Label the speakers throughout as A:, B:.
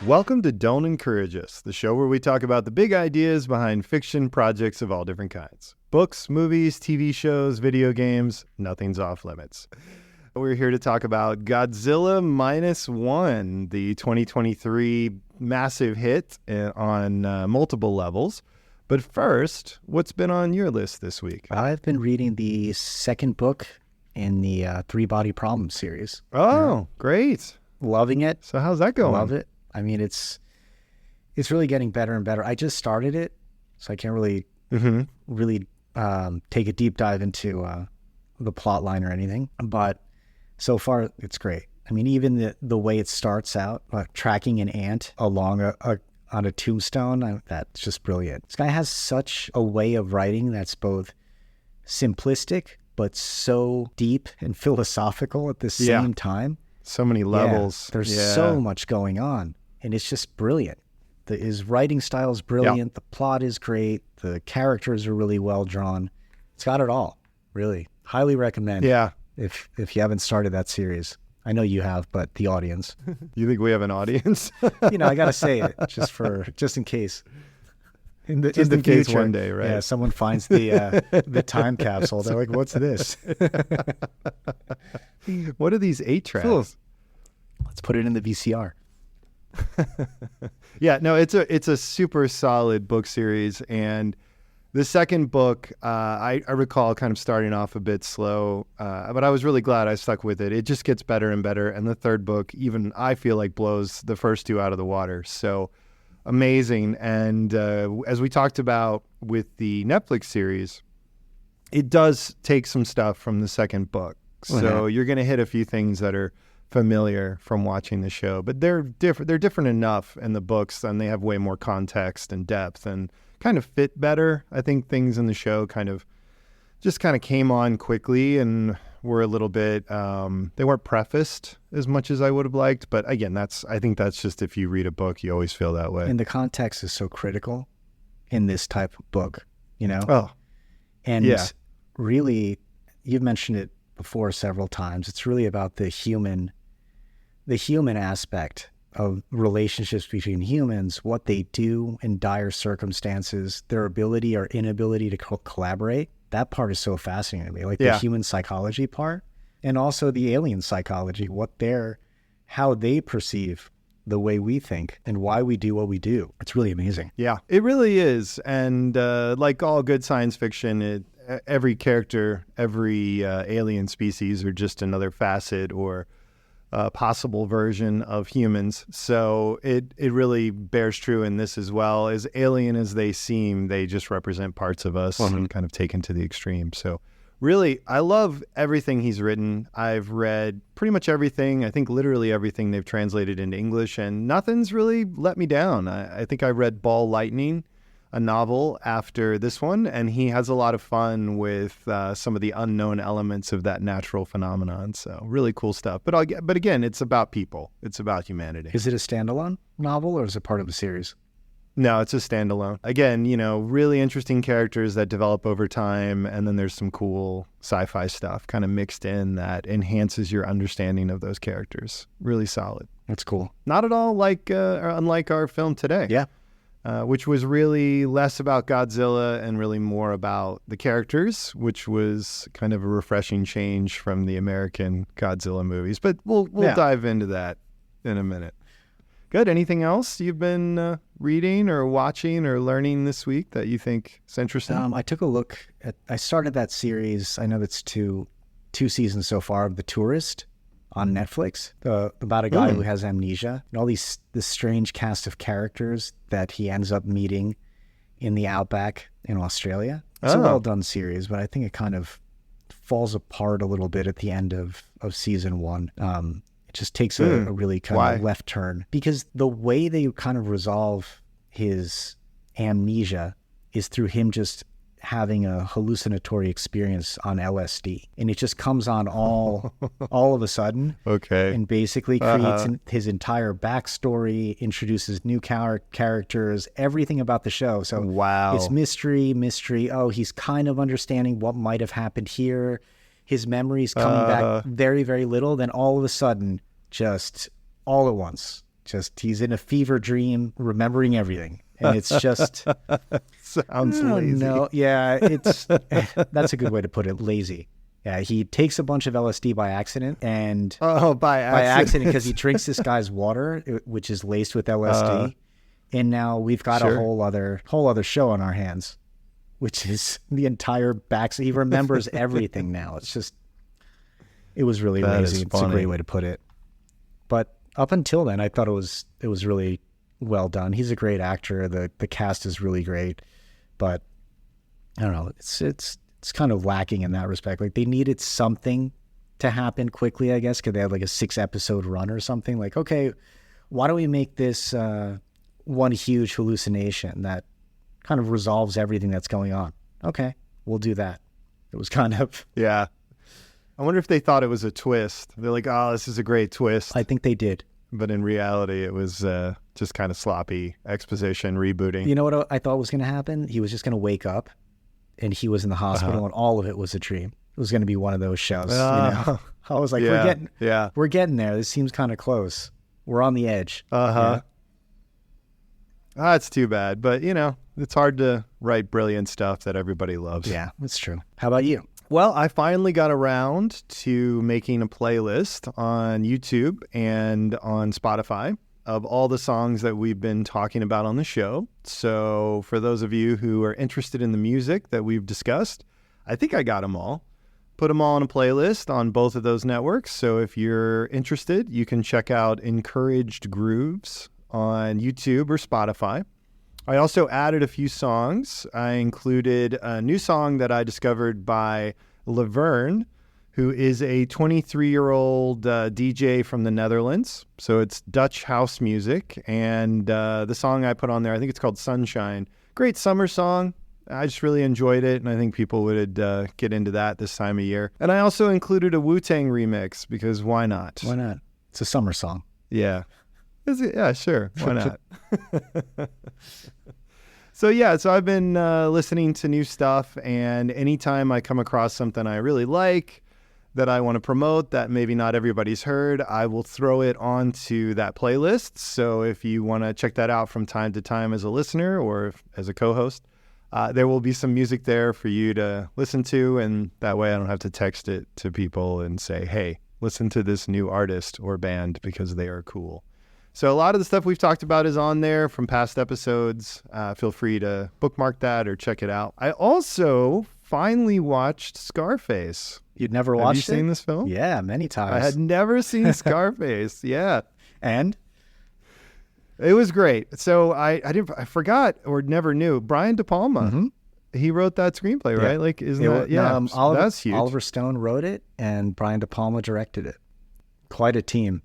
A: Welcome to Don't Encourage Us, the show where we talk about the big ideas behind fiction projects of all different kinds. Books, movies, TV shows, video games, nothing's off limits. We're here to talk about Godzilla Minus One, the 2023 massive hit on multiple levels. But first, what's been on your list this week?
B: I've been reading the second book in the Three Body Problem series.
A: Oh, great.
B: Loving it.
A: So how's that going?
B: Love it. I mean, it's really getting better and better. I just started it, so I can't really take a deep dive into the plot line or anything. But so far, it's great. I mean, even the way it starts out, tracking an ant along on a tombstone, that's just brilliant. This guy has such a way of writing that's both simplistic, but so deep and philosophical at the same time.
A: So many levels.
B: Yeah, there's so much going on. And it's just brilliant. His writing style is brilliant. Yep. The plot is great. The characters are really well drawn. It's got it all, really. Highly recommend.
A: Yeah.
B: If you haven't started that series. I know you have, but the audience.
A: You think we have an audience?
B: I got to say it just in case. In the
A: case
B: future,
A: one day, right?
B: Yeah, someone finds the time capsule. They're like, "What's this?
A: What are these 8-tracks?
B: Cool. Let's put it in the VCR."
A: Yeah, no, it's a super solid book series, and the second book, I recall kind of starting off a bit slow, but I was really glad I stuck with it. It just gets better and better, and the third book, even I feel like blows the first two out of the water. So amazing, and as we talked about with the Netflix series, it does take some stuff from the second book. So you're going to hit a few things that are familiar from watching the show, but they're different enough in the books, and they have way more context and depth and kind of fit better. I think things in the show kind of came on quickly and were a little bit they weren't prefaced as much as I would have liked, but again, I think that's just, if you read a book, you always feel that way.
B: And the context is so critical in this type of book, really, you've mentioned it before several times. It's really about the human aspect of relationships between humans, what they do in dire circumstances, their ability or inability to collaborate. That part is so fascinating to me, like the human psychology part, and also the alien psychology, how they perceive the way we think and why we do what we do. It's really amazing.
A: Yeah, it really is. And like all good science fiction, every character, every alien species are just another facet or possible version of humans. So it really bears true in this as well. As alien as they seem, they just represent parts of us and kind of taken to the extreme. So really, I love everything he's written. I've read pretty much everything. I think literally everything they've translated into English, and nothing's really let me down. I think I read Ball Lightning, a novel, after this one, and he has a lot of fun with some of the unknown elements of that natural phenomenon. So really cool stuff. But again, it's about people. It's about humanity.
B: Is it a standalone novel or is it part of a series?
A: No, it's a standalone. Again, really interesting characters that develop over time, and then there's some cool sci-fi stuff kind of mixed in that enhances your understanding of those characters. Really solid.
B: That's cool.
A: Not at all unlike our film today.
B: Yeah.
A: Which was really less about Godzilla and really more about the characters, which was kind of a refreshing change from the American Godzilla movies. But we'll dive into that in a minute. Good. Anything else you've been reading or watching or learning this week that you think is interesting?
B: I took a look I started that series. I know that's two seasons so far, of The Tourist on Netflix, about a guy who has amnesia and all this strange cast of characters that he ends up meeting in the outback in Australia. It's a well-done series, but I think it kind of falls apart a little bit at the end of season one. It just takes a really kind of left turn, because the way they kind of resolve his amnesia is through him just having a hallucinatory experience on LSD, and it just comes on all of a sudden.
A: Okay.
B: And basically creates his entire backstory, introduces new characters, everything about the show. So it's mystery. Oh, he's kind of understanding what might have happened here. His memories coming back very, very little. Then all of a sudden, just all at once, Just he's in a fever dream, remembering everything, and it's just
A: sounds lazy.
B: No, yeah, it's that's a good way to put it. Lazy. Yeah, he takes a bunch of LSD by accident, and
A: by accident
B: because he drinks this guy's water, which is laced with LSD, and now we've got a whole other show on our hands, which is the entire back. He remembers everything now. It's just, it was really lazy. It's a great way to put it. But up until then, I thought it was really well done. He's a great actor. The cast is really great, but I don't know. It's kind of lacking in that respect. Like, they needed something to happen quickly, I guess, because they had like a 6-episode run or something. Like, okay, why don't we make this one huge hallucination that kind of resolves everything that's going on? Okay, we'll do that. It was kind of...
A: Yeah. I wonder if they thought it was a twist. They're like, oh, this is a great twist.
B: I think they did.
A: But in reality, it was just kind of sloppy exposition, rebooting.
B: You know what I thought was going to happen? He was just going to wake up and he was in the hospital and all of it was a dream. It was going to be one of those shows. You know? I was like, we're getting there. This seems kind of close. We're on the edge.
A: Yeah. That's too bad. But, you know, it's hard to write brilliant stuff that everybody loves.
B: Yeah, that's true. How about you?
A: Well, I finally got around to making a playlist on YouTube and on Spotify of all the songs that we've been talking about on the show. So for those of you who are interested in the music that we've discussed, I think I got them all. Put them all on a playlist on both of those networks. So if you're interested, you can check out Encouraged Grooves on YouTube or Spotify. I also added a few songs. I included a new song that I discovered by Laverne, who is a 23-year-old DJ from the Netherlands. So it's Dutch house music. And the song I put on there, I think it's called Sunshine. Great summer song. I just really enjoyed it, and I think people would get into that this time of year. And I also included a Wu-Tang remix, because why not?
B: Why not? It's a summer song.
A: Yeah. Yeah, sure. Why not? So I've been listening to new stuff, and anytime I come across something I really like that I want to promote that maybe not everybody's heard, I will throw it onto that playlist. So if you want to check that out from time to time as a listener or as a co-host, there will be some music there for you to listen to, and that way I don't have to text it to people and say, hey, listen to this new artist or band because they are cool. So a lot of the stuff we've talked about is on there from past episodes. Feel free to bookmark that or check it out. I also finally watched Scarface.
B: You'd never watched it?
A: Have you seen this film?
B: Yeah, many times.
A: I had never seen Scarface. Yeah.
B: And?
A: It was great. So I forgot or never knew. Brian De Palma, he wrote that screenplay, right? Like, isn't that? Yeah, that's huge.
B: Oliver Stone wrote it and Brian De Palma directed it. Quite a team.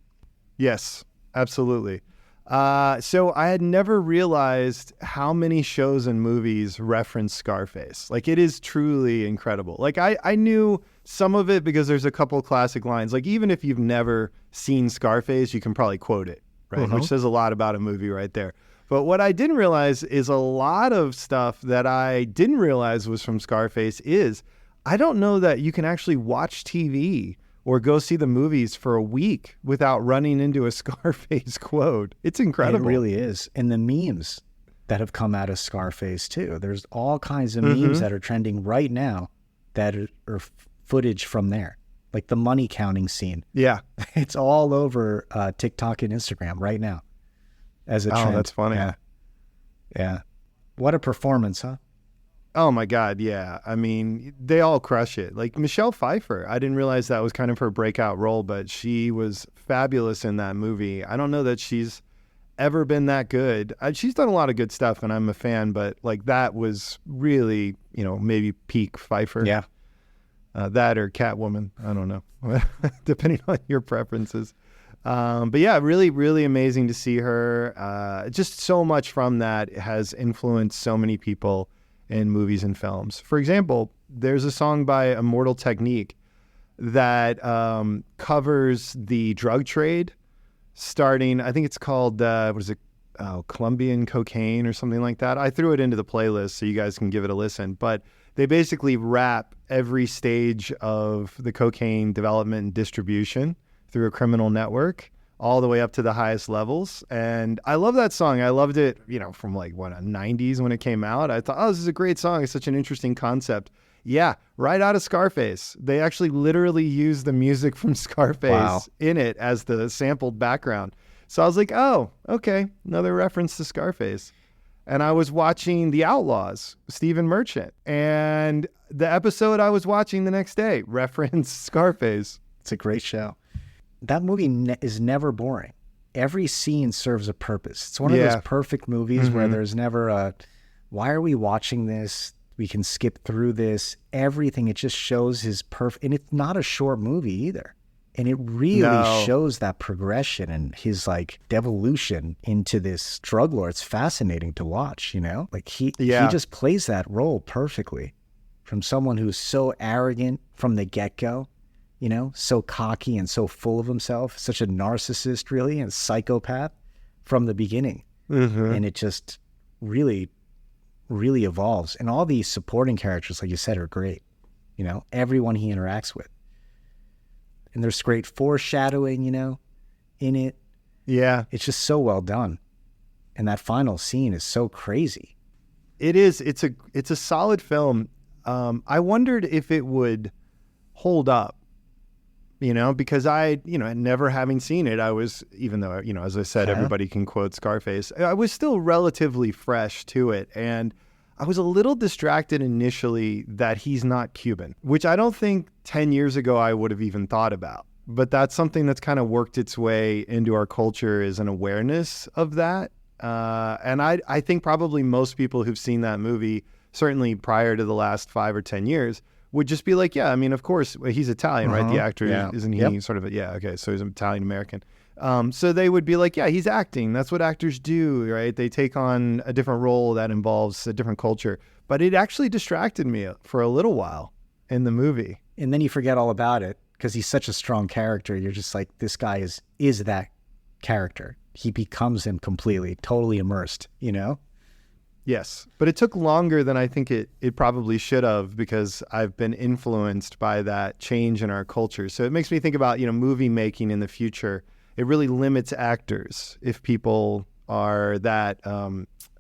A: Yes. Absolutely. So I had never realized how many shows and movies reference Scarface. Like, it is truly incredible. Like, I knew some of it because there's a couple classic lines. Like, even if you've never seen Scarface, you can probably quote it, right? Which says a lot about a movie right there. But what I didn't realize is a lot of stuff that I didn't realize was from Scarface is I don't know that you can actually watch TV or go see the movies for a week without running into a Scarface quote. It's incredible.
B: It really is. And the memes that have come out of Scarface, too. There's all kinds of memes that are trending right now that are footage from there. Like the money counting scene.
A: Yeah.
B: It's all over TikTok and Instagram right now as a trend.
A: Oh, that's funny.
B: Yeah. What a performance, huh?
A: Oh my God, yeah. I mean, they all crush it. Like Michelle Pfeiffer, I didn't realize that was kind of her breakout role, but she was fabulous in that movie. I don't know that she's ever been that good. She's done a lot of good stuff, and I'm a fan, but like that was really, maybe peak Pfeiffer.
B: Yeah.
A: That or Catwoman. I don't know, depending on your preferences. But yeah, really, really amazing to see her. Just so much from that has influenced so many people in movies and films. For example, there's a song by Immortal Technique that covers the drug trade starting, I think it's called, Colombian cocaine or something like that. I threw it into the playlist so you guys can give it a listen. But they basically wrap every stage of the cocaine development and distribution through a criminal network all the way up to the highest levels. And I love that song. I loved it, from like, 90s when it came out. I thought, oh, this is a great song. It's such an interesting concept. Yeah, right out of Scarface. They actually literally used the music from Scarface in it as the sampled background. So I was like, oh, okay, another reference to Scarface. And I was watching The Outlaws, Stephen Merchant. And the episode I was watching the next day referenced Scarface.
B: It's a great show. That movie is never boring. Every scene serves a purpose. It's one of those perfect movies where there's never a, why are we watching this? We can skip through this. Everything, it just shows his perfect, and it's not a short movie either. And it really shows that progression and his like devolution into this drug lord. It's fascinating to watch, Like he just plays that role perfectly. From someone who's so arrogant from the get-go, so cocky and so full of himself, such a narcissist really, and psychopath from the beginning. And it just really, really evolves. And all these supporting characters, like you said, are great. Everyone he interacts with. And there's great foreshadowing, in it.
A: Yeah.
B: It's just so well done. And that final scene is so crazy.
A: It is. It's a solid film. I wondered if it would hold up, because never having seen it, I was, even though, as I said, everybody can quote Scarface, I was still relatively fresh to it. And I was a little distracted initially that he's not Cuban, which I don't think 10 years ago I would have even thought about. But that's something that's kind of worked its way into our culture, is an awareness of that. And I think probably most people who've seen that movie, certainly prior to the last 5 or 10 years, would just be like, yeah, I mean, of course, he's Italian, right? The actor, isn't he sort of, okay, so he's Italian-American. So they would be like, yeah, he's acting. That's what actors do, right? They take on a different role that involves a different culture. But it actually distracted me for a little while in the movie.
B: And then you forget all about it because he's such a strong character. You're just like, this guy is that character. He becomes him completely, totally immersed,
A: Yes, but it took longer than I think it probably should have, because I've been influenced by that change in our culture. So it makes me think about, movie making in the future. It really limits actors if people are that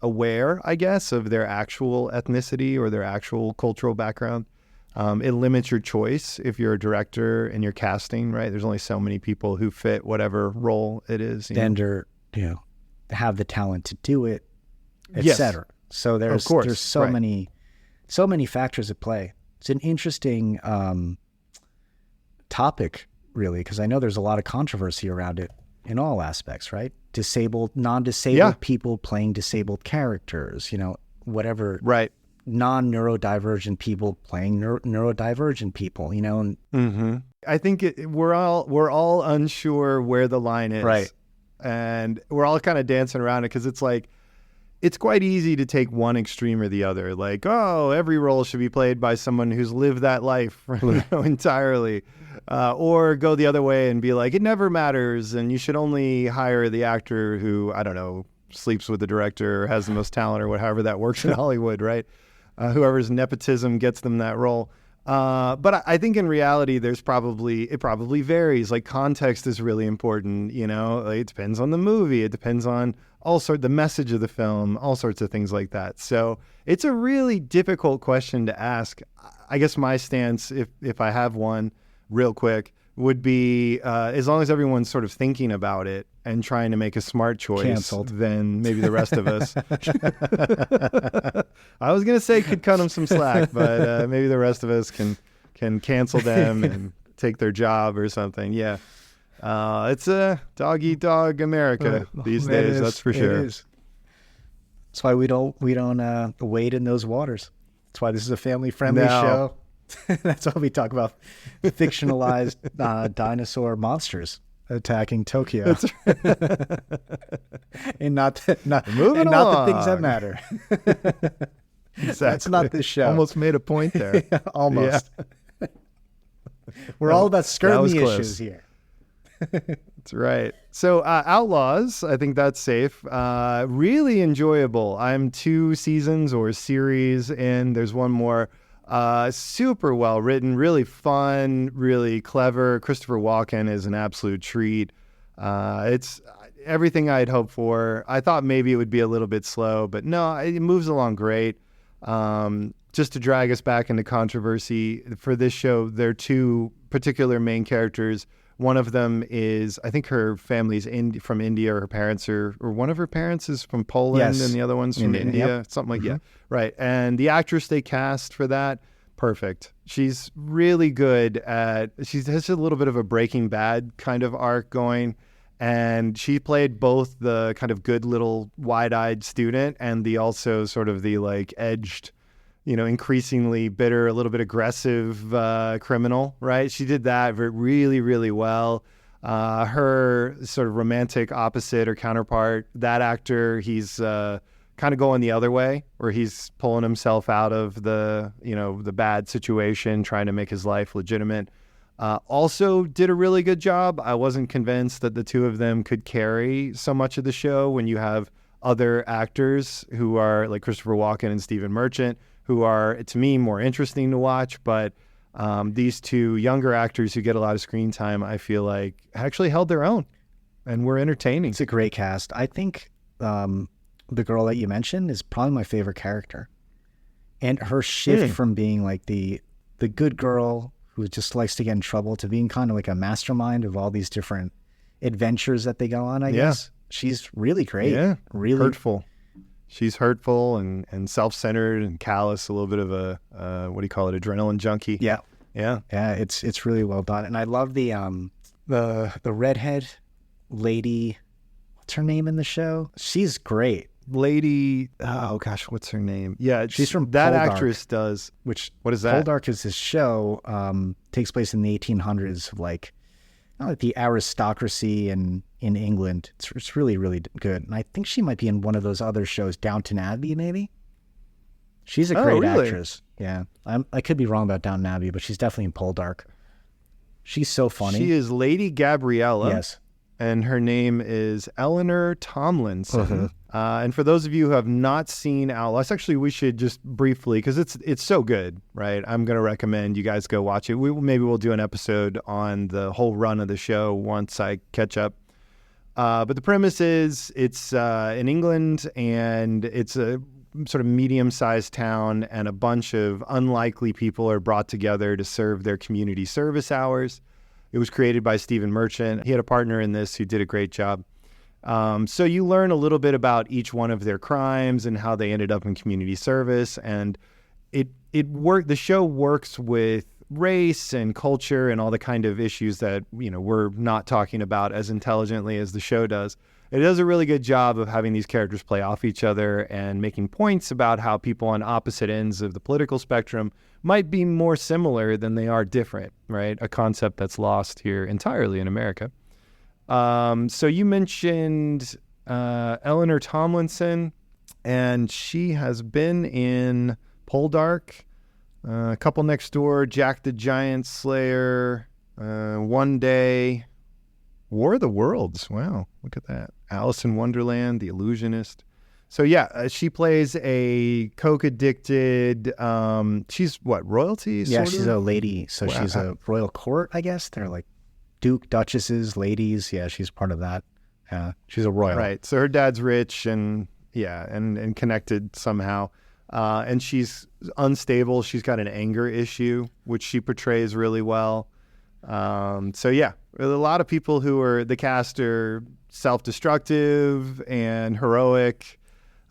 A: aware, I guess, of their actual ethnicity or their actual cultural background. It limits your choice if you're a director and you're casting, right? There's only so many people who fit whatever role it is.
B: Gender, have the talent to do it, etc. So there's so many factors at play. It's an interesting topic, really, because I know there's a lot of controversy around it in all aspects, right? Disabled, non-disabled people playing disabled characters, whatever.
A: Right.
B: Non-neurodivergent people playing neurodivergent people, And
A: I think we're all unsure where the line is.
B: Right.
A: And we're all kind of dancing around it, because it's like, it's quite easy to take one extreme or the other. Like, oh, every role should be played by someone who's lived that life entirely. Or go the other way and be like, it never matters, and you should only hire the actor who, I don't know, sleeps with the director or has the most talent, or however that works in Hollywood, right? Whoever's nepotism gets them that role. But I think in reality, it probably varies. Like, context is really important, Like, it depends on the movie. It depends on the message of the film, all sorts of things like that. So it's a really difficult question to ask. I guess my stance, if I have one real quick, would be as long as everyone's sort of thinking about it and trying to make a smart choice,
B: Canceled.
A: Then maybe the rest of us. I was going to say could cut them some slack, but maybe the rest of us can cancel them and take their job or something. Yeah. It's a dog-eat-dog America these days, that's for sure.
B: It is. That's why we don't wade in those waters. That's why this is a family-friendly show. That's why we talk about fictionalized dinosaur monsters attacking Tokyo. That's right. and not the things that matter.
A: Exactly.
B: That's not this show.
A: Almost made a point there.
B: Yeah, almost. Yeah. We're all about skirting the issues here.
A: That's right. So Outlaws, I think that's safe. Really enjoyable. I'm 2 seasons or series in. There's one more. Super well written, really fun, really clever. Christopher Walken is an absolute treat. It's everything I had hoped for. I thought maybe it would be a little bit slow, but no, it moves along great. Just to drag us back into controversy, for this show, there are two particular main characters. One of them is, I think her family's from India, or her parents or one of her parents is from Poland,
B: Yes.
A: and the other one's from India, something like that. Right. And the actress they cast for that, perfect. She's really good she has a little bit of a Breaking Bad kind of arc going. And she played both the kind of good little wide-eyed student and the also sort of the like edged, increasingly bitter, a little bit aggressive criminal, right? She did that really, really well. Her sort of romantic opposite or counterpart, that actor, he's kind of going the other way, where he's pulling himself out of the bad situation, trying to make his life legitimate. Also did a really good job. I wasn't convinced that the two of them could carry so much of the show when you have other actors who are like Christopher Walken and Stephen Merchant, who are, to me, more interesting to watch. But these two younger actors who get a lot of screen time, I feel like actually held their own and were entertaining.
B: It's a great cast. I think the girl that you mentioned is probably my favorite character. And her shift from being like the good girl who just likes to get in trouble to being kind of like a mastermind of all these different adventures that they go on, I guess. She's really great.
A: Yeah,
B: really
A: hurtful. She's hurtful and self-centered and callous, a little bit of a, what do you call it, adrenaline junkie.
B: Yeah.
A: Yeah.
B: Yeah, it's really well done. And I love the redhead lady. What's her name in the show? She's great.
A: Lady, oh gosh, what's her name? Yeah,
B: she's from
A: that
B: Poldark,
A: actress does. What is that?
B: Poldark is this show, takes place in the 1800s of like the aristocracy in England. It's really, really good. And I think she might be in one of those other shows, Downton Abbey, maybe. She's a great actress. Yeah. I could be wrong about Downton Abbey, but she's definitely in Poldark. She's so funny.
A: She is Lady Gabriella.
B: Yes.
A: And her name is Eleanor Tomlinson. And for those of you who have not seen Outlaws, actually, we should just briefly, because it's so good, right? I'm going to recommend you guys go watch it. Maybe we'll do an episode on the whole run of the show once I catch up. But the premise is it's in England, and it's a sort of medium-sized town, and a bunch of unlikely people are brought together to serve their community service hours. It was created by Stephen Merchant. He had a partner in this who did a great job. So you learn a little bit about each one of their crimes and how they ended up in community service. And the show works with race and culture and all the kind of issues that, we're not talking about as intelligently as the show does. It does a really good job of having these characters play off each other and making points about how people on opposite ends of the political spectrum might be more similar than they are different, right? A concept that's lost here entirely in America. So you mentioned Eleanor Tomlinson, and she has been in Poldark, a Couple Next Door, Jack the Giant Slayer, One Day, War of the Worlds. Wow, look at that. Alice in Wonderland, The Illusionist. So yeah, she plays a coke-addicted, she's what, royalty?
B: Yeah, she's a lady. So she's a royal court, I guess. They're like Duke, Duchesses, ladies. Yeah, she's part of that. Yeah, she's a royal.
A: Right. So her dad's rich and connected somehow. And she's unstable. She's got an anger issue, which she portrays really well. So yeah, a lot of people who are the cast are self-destructive and heroic.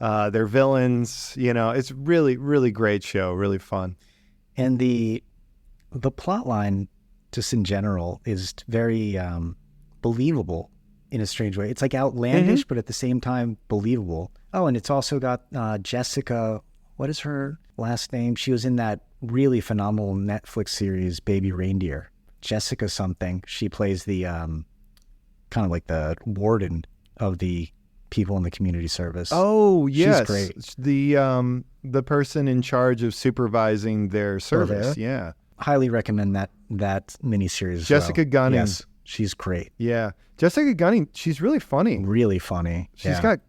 A: They're villains. It's really, really great show. Really fun.
B: And the plot line, just in general, is very believable in a strange way. It's like outlandish, but at the same time believable. Oh, and it's also got Jessica. What is her last name? She was in that really phenomenal Netflix series, Baby Reindeer. Jessica something. She plays the kind of like the warden of the people in the community service.
A: Oh, yes.
B: She's great.
A: The person in charge of supervising their service. Yeah.
B: Highly recommend that miniseries.
A: Jessica Gunning.
B: Yes, she's great.
A: Yeah. Jessica Gunning, she's really funny.
B: Really funny.
A: She's got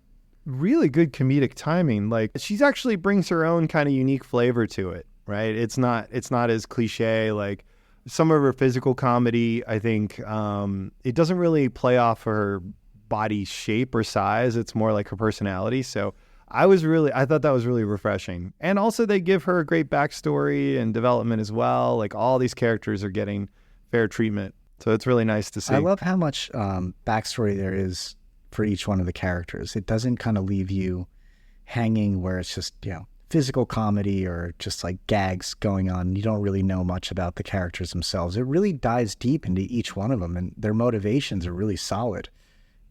A: really good comedic timing. Like, she's actually brings her own kind of unique flavor to it, right? It's not as cliche like Some of her physical comedy, I think, it doesn't really play off her body shape or size. It's more like her personality. So I thought that was really refreshing. And also they give her a great backstory and development as well. Like all these characters are getting fair treatment. So it's really nice to see.
B: I love how much backstory there is for each one of the characters. It doesn't kind of leave you hanging where it's just, physical comedy or just like gags going on. You don't really know much about the characters themselves. It really dives deep into each one of them, and their motivations are really solid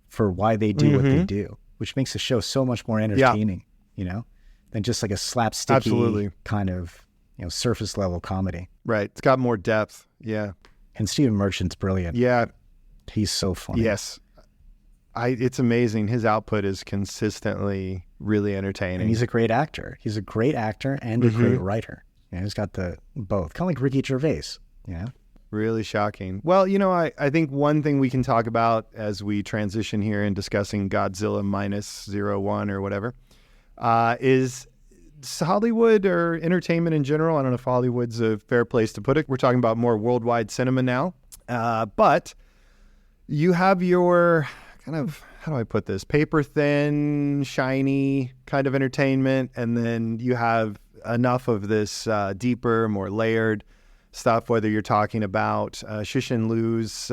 B: for why they do what they do, which makes the show so much more entertaining, than just like a slapsticky kind of, surface level comedy.
A: Right. It's got more depth. Yeah.
B: And Stephen Merchant's brilliant.
A: Yeah.
B: He's so funny.
A: Yes. It's amazing. His output is consistently really entertaining.
B: And he's a great actor. He's a great actor and a great writer. He's got the both. Kind of like Ricky Gervais.
A: Really shocking. Well, I think one thing we can talk about as we transition here in discussing Godzilla Minus One or whatever, is Hollywood or entertainment in general. I don't know if Hollywood's a fair place to put it. We're talking about more worldwide cinema now. But you have your kind of, how do I put this? Paper thin, shiny kind of entertainment. And then you have enough of this deeper, more layered stuff, whether you're talking about Shishin Liu's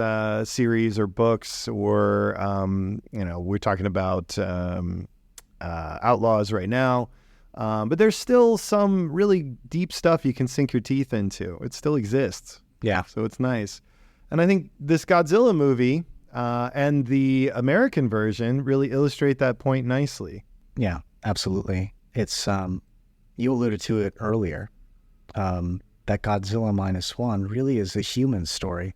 A: series or books, or, we're talking about Outlaws right now. But there's still some really deep stuff you can sink your teeth into. It still exists.
B: Yeah.
A: So it's nice. And I think this Godzilla movie and the American version really illustrate that point nicely.
B: Yeah, absolutely. It's, you alluded to it earlier, that Godzilla Minus One really is a human story,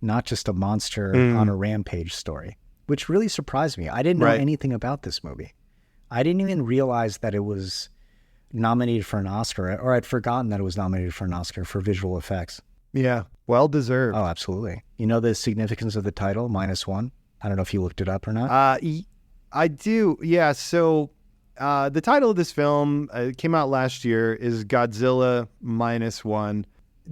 B: not just a monster on a rampage story, which really surprised me. I didn't know anything about this movie. I didn't even realize that it was nominated for an Oscar, or I'd forgotten that it was nominated for an Oscar for visual effects.
A: Yeah, well deserved.
B: Oh, absolutely. You know the significance of the title, Minus One? I don't know if you looked it up or not.
A: I do, yeah. So the title of this film came out last year is Godzilla Minus One.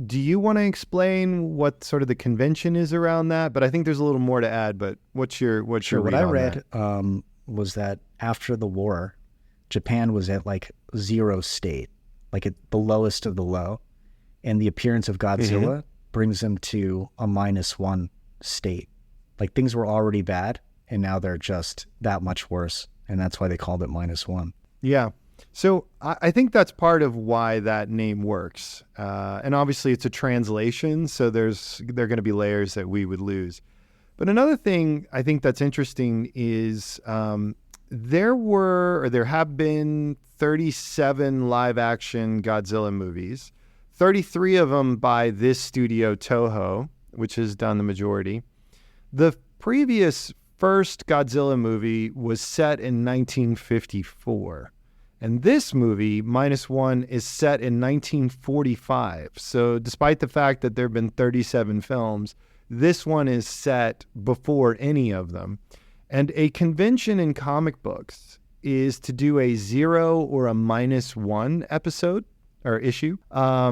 A: Do you want to explain what sort of the convention is around that? But I think there's a little more to add. But what's your read
B: what I
A: on
B: read
A: that?
B: Was that after the war, Japan was at like zero state, like at the lowest of the low, and the appearance of Godzilla brings them to a -1 state. Like things were already bad, and now they're just that much worse. And that's why they called it -1.
A: Yeah. So I think that's part of why that name works. And obviously it's a translation, so there are going to be layers that we would lose. But another thing I think that's interesting is there have been 37 live action Godzilla movies, 33 of them by this studio, Toho, which has done the majority. The previous first Godzilla movie was set in 1954. And this movie, -1, is set in 1945. So despite the fact that there have been 37 films, this one is set before any of them. And a convention in comic books is to do a 0 or a -1 episode or issue.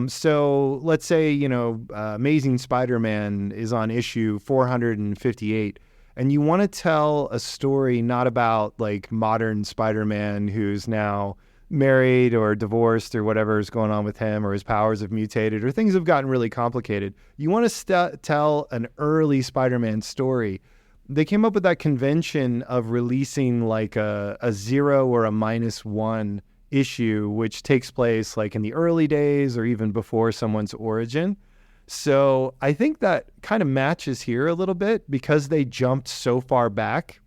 A: So let's say, Amazing Spider-Man is on issue 458. And you want to tell a story not about like modern Spider-Man who's now married or divorced or whatever is going on with him, or his powers have mutated or things have gotten really complicated. You want to tell an early Spider-Man story. They came up with that convention of releasing like a 0 or a -1 issue, which takes place like in the early days or even before someone's origin. So I think that kind of matches here a little bit because they jumped so far back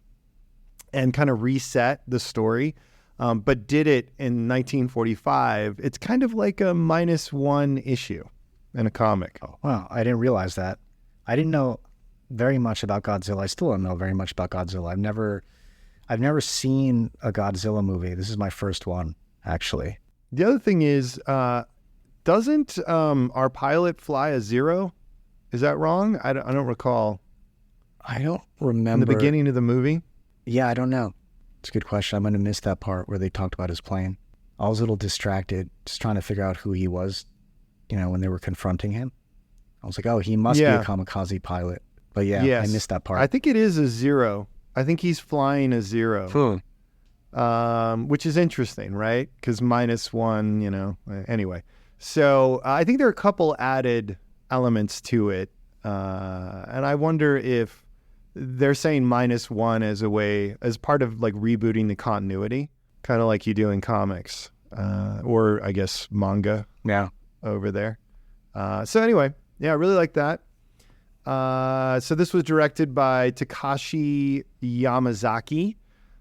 A: and kind of reset the story, but did it in 1945. It's kind of like a -1 issue in a comic.
B: Oh, wow. I didn't realize that. I didn't know very much about Godzilla. I still don't know very much about Godzilla. I've never seen a Godzilla movie. This is my first one, actually.
A: The other thing is, doesn't our pilot fly a 0? Is that wrong? I don't recall.
B: I don't remember.
A: In the beginning of the movie?
B: Yeah, I don't know. It's a good question. I'm going to miss that part where they talked about his plane. I was a little distracted just trying to figure out who he was, when they were confronting him. I was like, oh, he must be a kamikaze pilot. But yeah, I missed that part.
A: I think it is a Zero. I think he's flying a Zero, which is interesting, right? Because -1, you know. Anyway, so I think there are a couple added elements to it, and I wonder if they're saying -1 as a way, as part of like rebooting the continuity, kind of like you do in comics, or I guess manga.
B: Yeah.
A: Over there. So anyway, yeah, I really like that. So this was directed by Takashi Yamazaki,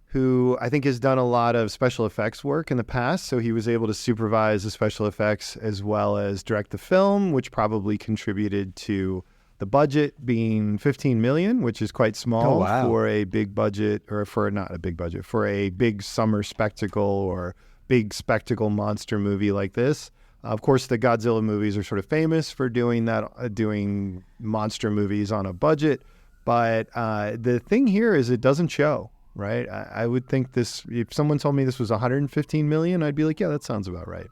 A: who I think has done a lot of special effects work in the past. So he was able to supervise the special effects as well as direct the film, which probably contributed to the budget being $15 million, which is quite small for a big budget, or for not a big budget, for a big summer spectacle or big spectacle monster movie like this. Of course, the Godzilla movies are sort of famous for doing that, doing monster movies on a budget. But the thing here is it doesn't show, right? I would think this, if someone told me this was $115 million, I'd be like, yeah, that sounds about right.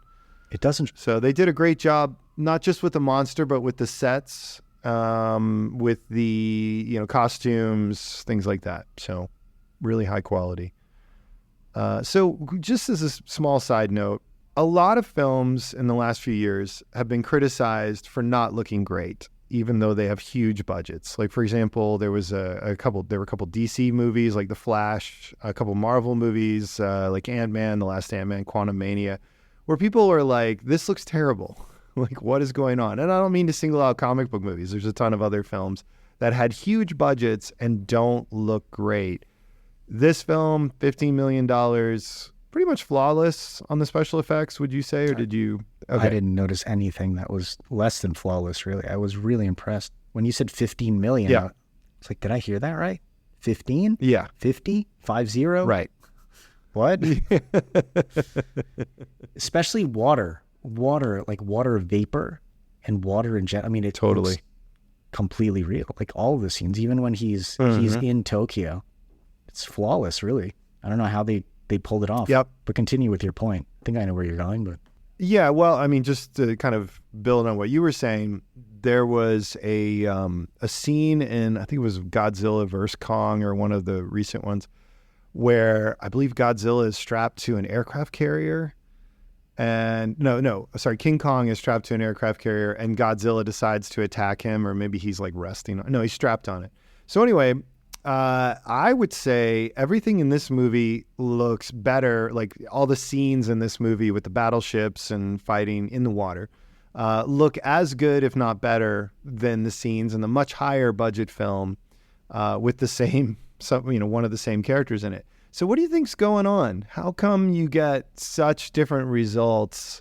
B: It doesn't.
A: So they did a great job, not just with the monster, but with the sets, with the costumes, things like that. So really high quality. So just as a small side note, a lot of films in the last few years have been criticized for not looking great, even though they have huge budgets. Like, for example, there were a couple DC movies like The Flash, a couple Marvel movies like Ant-Man, The Last Ant-Man, Quantumania, where people are like, this looks terrible. Like, what is going on? And I don't mean to single out comic book movies. There's a ton of other films that had huge budgets and don't look great. This film, $15 million, pretty much flawless on the special effects, would you say, or did you? Okay.
B: I didn't notice anything that was less than flawless, really. I was really impressed. When you said 15 million, I was like, did I hear that right? 15?
A: Yeah.
B: 50? 50?
A: Right.
B: What? Especially water, like water vapor and water in general. I mean, it looks completely real. Like all of the scenes, even when he's in Tokyo, it's flawless, really. I don't know how they pulled it off.
A: Yep.
B: But continue with your point. I think I know where you're going, but.
A: Yeah, well, I mean, just to kind of build on what you were saying, there was a scene in, I think it was Godzilla vs. Kong or one of the recent ones, where I believe Godzilla is strapped to an aircraft carrier. And King Kong is strapped to an aircraft carrier and Godzilla decides to attack him, or maybe he's like resting. No, he's strapped on it. So anyway, I would say everything in this movie looks better. Like all the scenes in this movie with the battleships and fighting in the water look as good, if not better, than the scenes in the much higher budget film with the same, one of the same characters in it. So what do you think's going on? How come you get such different results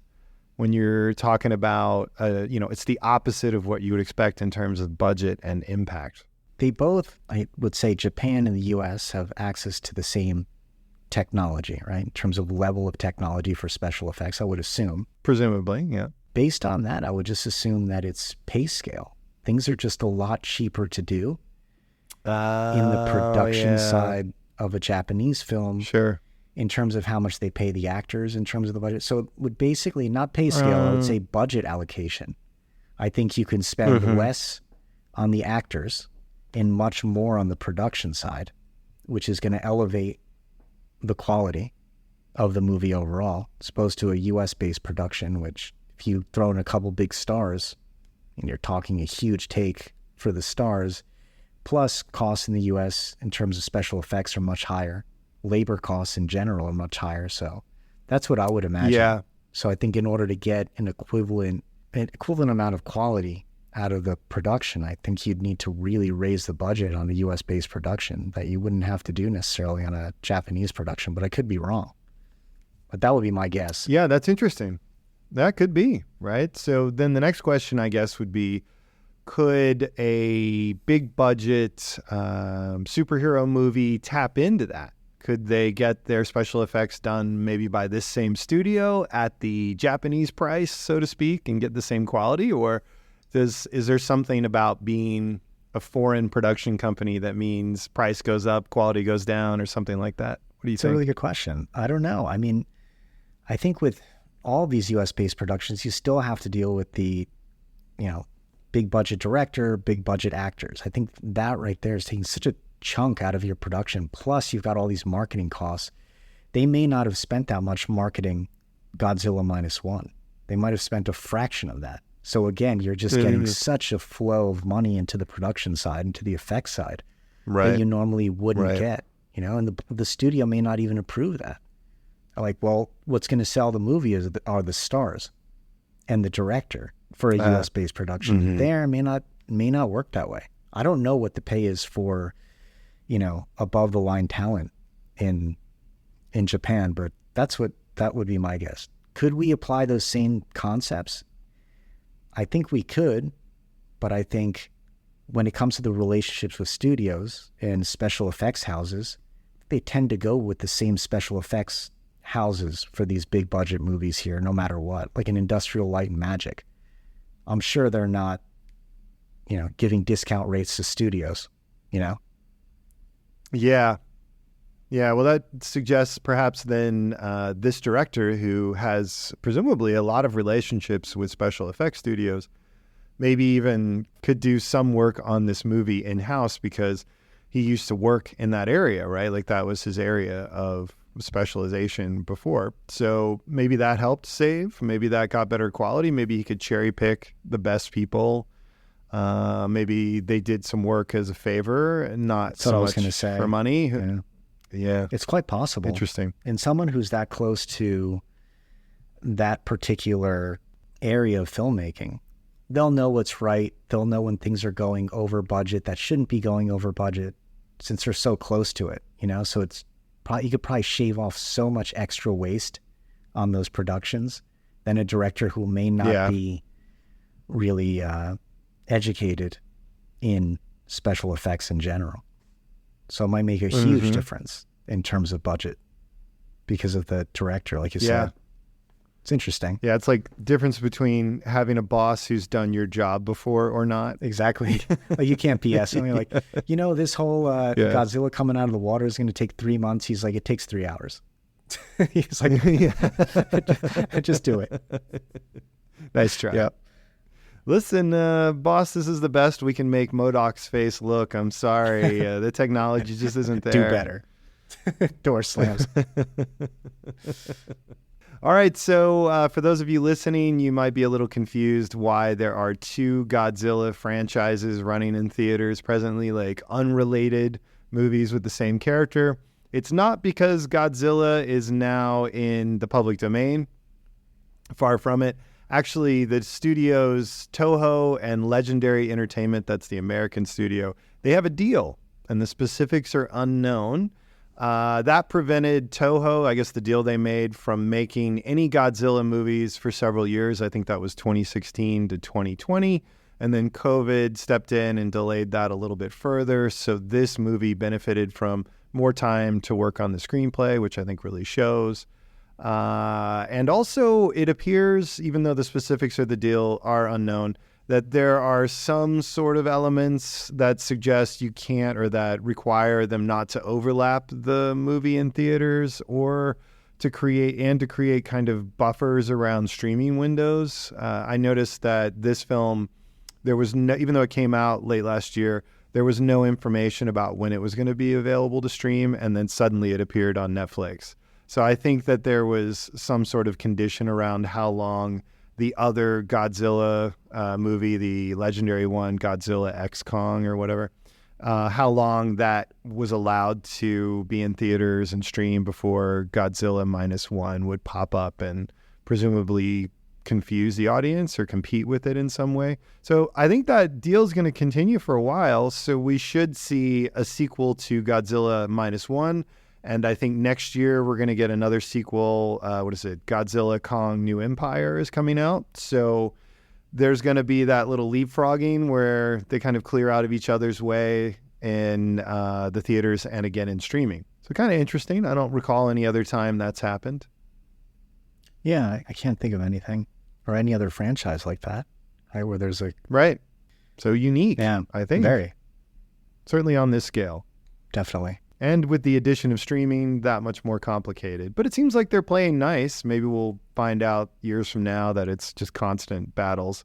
A: when you're talking about, it's the opposite of what you would expect in terms of budget and impact?
B: They both, I would say, Japan and the U.S. have access to the same technology, right? In terms of level of technology for special effects, I would assume.
A: Presumably, yeah.
B: Based on that, I would just assume that it's pay scale. Things are just a lot cheaper to do in the production side of a Japanese film.
A: Sure.
B: In terms of how much they pay the actors, in terms of the budget. So it would basically, not pay scale, I would say budget allocation. I think you can spend less on the actors and much more on the production side, which is going to elevate the quality of the movie overall, as opposed to a U.S.-based production, which if you throw in a couple big stars, and you're talking a huge take for the stars, plus costs in the U.S. in terms of special effects are much higher. Labor costs in general are much higher. So that's what I would imagine.
A: Yeah.
B: So I think in order to get an equivalent amount of quality out of the production, I think you'd need to really raise the budget on the U.S.-based production that you wouldn't have to do necessarily on a Japanese production, but I could be wrong. But that would be my guess.
A: Yeah, that's interesting. That could be, right? So then the next question, I guess, would be, could a big budget superhero movie tap into that? Could they get their special effects done maybe by this same studio at the Japanese price, so to speak, and get the same quality? Or is there something about being a foreign production company that means price goes up, quality goes down, or something like that? What do you think?
B: It's a really good question. I don't know. I mean, I think with all these U.S.-based productions, you still have to deal with the, big budget director, big budget actors. I think that right there is taking such a chunk out of your production. Plus, you've got all these marketing costs. They may not have spent that much marketing Godzilla Minus One. They might have spent a fraction of that. So again, you're just getting such a flow of money into the production side, into the effects side, that you normally wouldn't get, you know, and the studio may not even approve that. Like, well, what's going to sell the movie are the stars and the director for a US-based production. There may not work that way. I don't know what the pay is for, you know, above the line talent in Japan, but that would be my guess. Could we apply those same concepts? I think we could, but I think when it comes to the relationships with studios and special effects houses, they tend to go with the same special effects houses for these big budget movies here, no matter what, like an Industrial Light and Magic. I'm sure they're not, you know, giving discount rates to studios, you know?
A: Yeah. Yeah, well, that suggests perhaps then this director, who has presumably a lot of relationships with special effects studios, maybe even could do some work on this movie in-house because he used to work in that area, right? Like that was his area of specialization before. So maybe that helped save. Maybe that got better quality. Maybe he could cherry pick the best people. Maybe they did some work as a favor and not
B: That's
A: so
B: what I was
A: much
B: gonna say.
A: for money. Yeah.
B: It's quite possible.
A: Interesting.
B: And someone who's that close to that particular area of filmmaking, they'll know what's right. They'll know when things are going over budget that shouldn't be going over budget, since they're so close to it, you know? So it's probably, you could probably shave off so much extra waste on those productions than a director who may not be really educated in special effects in general. So it might make a huge difference in terms of budget because of the director, like you said. It's interesting.
A: Yeah, it's like difference between having a boss who's done your job before or not.
B: Exactly. Like you can't BS something like, you know, this whole Godzilla coming out of the water is going to take 3 months. He's like, it takes 3 hours. He's like, just do it.
A: Nice try. Yep. Listen, boss, this is the best we can make MODOK's face look. I'm sorry. The technology just isn't there.
B: Do better. Door slams.
A: All right. So for those of you listening, you might be a little confused why there are 2 Godzilla franchises running in theaters presently, like unrelated movies with the same character. It's not because Godzilla is now in the public domain. Far from it. Actually, the studios, Toho and Legendary Entertainment, that's the American studio, they have a deal, and the specifics are unknown. That prevented Toho, I guess the deal they made, from making any Godzilla movies for several years. I think that was 2016 to 2020. And then COVID stepped in and delayed that a little bit further. So this movie benefited from more time to work on the screenplay, which I think really shows. And also it appears, even though the specifics of the deal are unknown, that there are some sort of elements that suggest you can't, or that require them not to overlap the movie in theaters, or to create kind of buffers around streaming windows. I noticed that this film, there was no, even though it came out late last year, there was no information about when it was going to be available to stream, and then suddenly it appeared on Netflix. So I think that there was some sort of condition around how long the other Godzilla movie, the legendary one, Godzilla X Kong or whatever, how long that was allowed to be in theaters and stream before Godzilla Minus One would pop up and presumably confuse the audience or compete with it in some way. So I think that deal is going to continue for a while. So we should see a sequel to Godzilla Minus One. And I think next year we're going to get another sequel. Godzilla Kong New Empire is coming out. So there's going to be that little leapfrogging where they kind of clear out of each other's way in the theaters and again in streaming. So kind of interesting. I don't recall any other time that's happened.
B: Yeah, I can't think of anything or any other franchise like that, right? Where there's a...
A: Right. So unique,
B: yeah,
A: I think.
B: Very.
A: Certainly on this scale.
B: Definitely.
A: And with the addition of streaming, that much more complicated. But it seems like they're playing nice. Maybe we'll find out years from now that it's just constant battles.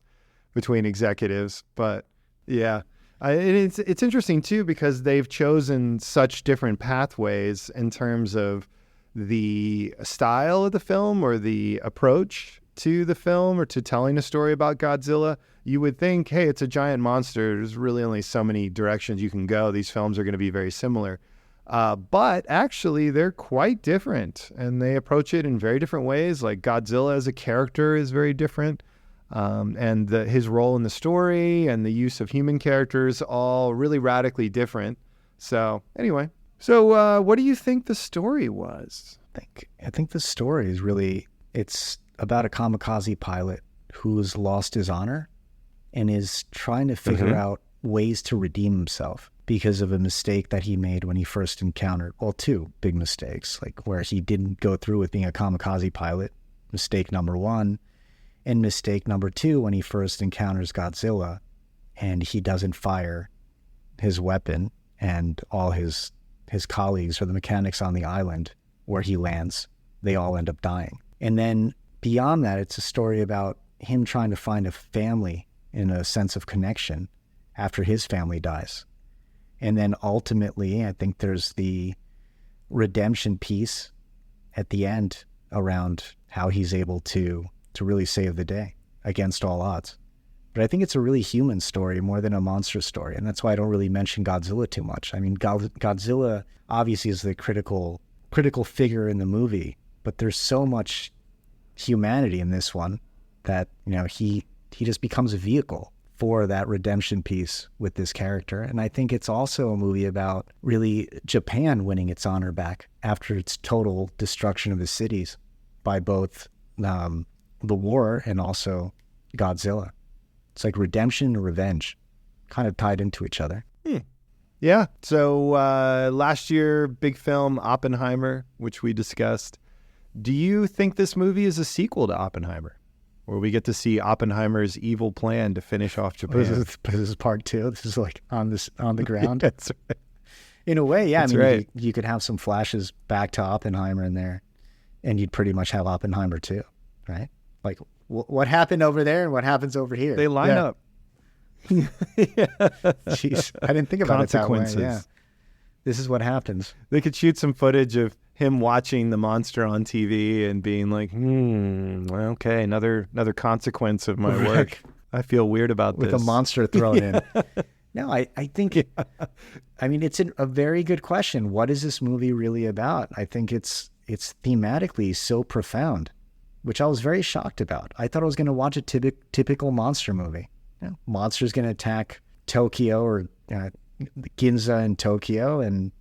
A: between executives. But yeah, it's interesting too because they've chosen such different pathways in terms of the style of the film or the approach to the film or to telling a story about Godzilla. You would think, hey, it's a giant monster. There's really only so many directions you can go. These films are going to be very similar. But actually, they're quite different, and they approach it in very different ways. Like Godzilla as a character is very different, and his role in the story and the use of human characters all really radically different. So anyway, what do you think the story was?
B: I think the story is really, it's about a kamikaze pilot who's lost his honor and is trying to figure out ways to redeem himself because of a mistake that he made when he first encountered, well, two big mistakes, like where he didn't go through with being a kamikaze pilot, mistake number one, and mistake number two when he first encounters Godzilla and he doesn't fire his weapon, and all his colleagues or the mechanics on the island where he lands, they all end up dying. And then beyond that, it's a story about him trying to find a family and a sense of connection after his family dies. And then ultimately, I think there's the redemption piece at the end around how he's able to really save the day against all odds. But I think it's a really human story more than a monster story. And that's why I don't really mention Godzilla too much. I mean, Godzilla obviously is the critical figure in the movie, but there's so much humanity in this one that, he just becomes a vehicle for that redemption piece with this character. And I think it's also a movie about really Japan winning its honor back after its total destruction of the cities by both the war and also Godzilla. It's like redemption and revenge kind of tied into each other.
A: Yeah. So last year, big film Oppenheimer, which we discussed. Do you think this movie is a sequel to Oppenheimer, where we get to see Oppenheimer's evil plan to finish off Japan?
B: This is part two. This is like on the ground.
A: That's right.
B: In a way, yeah.
A: That's right.
B: You could have some flashes back to Oppenheimer in there, and you'd pretty much have Oppenheimer too, right? Like what happened over there and what happens over here.
A: They line up.
B: Jeez, I didn't think about it that way. Yeah. This is what happens.
A: They could shoot some footage of him watching the monster on TV and being like, well, okay, another consequence of my work. I feel weird about
B: with
A: this.
B: With a monster thrown in. No, I think, I mean, it's a very good question. What is this movie really about? I think it's thematically so profound, which I was very shocked about. I thought I was going to watch a typical monster movie. Monster's going to attack Tokyo or Ginza in Tokyo, and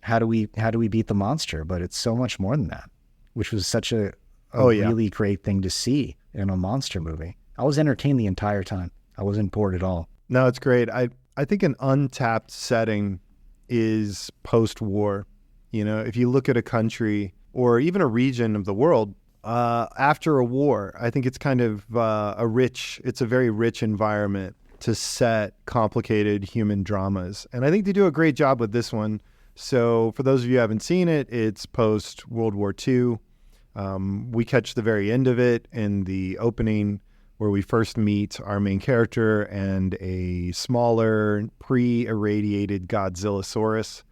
B: how do we beat the monster? But it's so much more than that, which was such a really great thing to see in a monster movie. I was entertained the entire time. I wasn't bored at all.
A: No, it's great. I think an untapped setting is post-war. If you look at a country or even a region of the world, after a war, I think it's kind of it's a very rich environment to set complicated human dramas. And I think they do a great job with this one. So for those of you who haven't seen it, it's post-World War II. We catch the very end of it in the opening where we first meet our main character and a smaller pre-irradiated Godzillasaurus.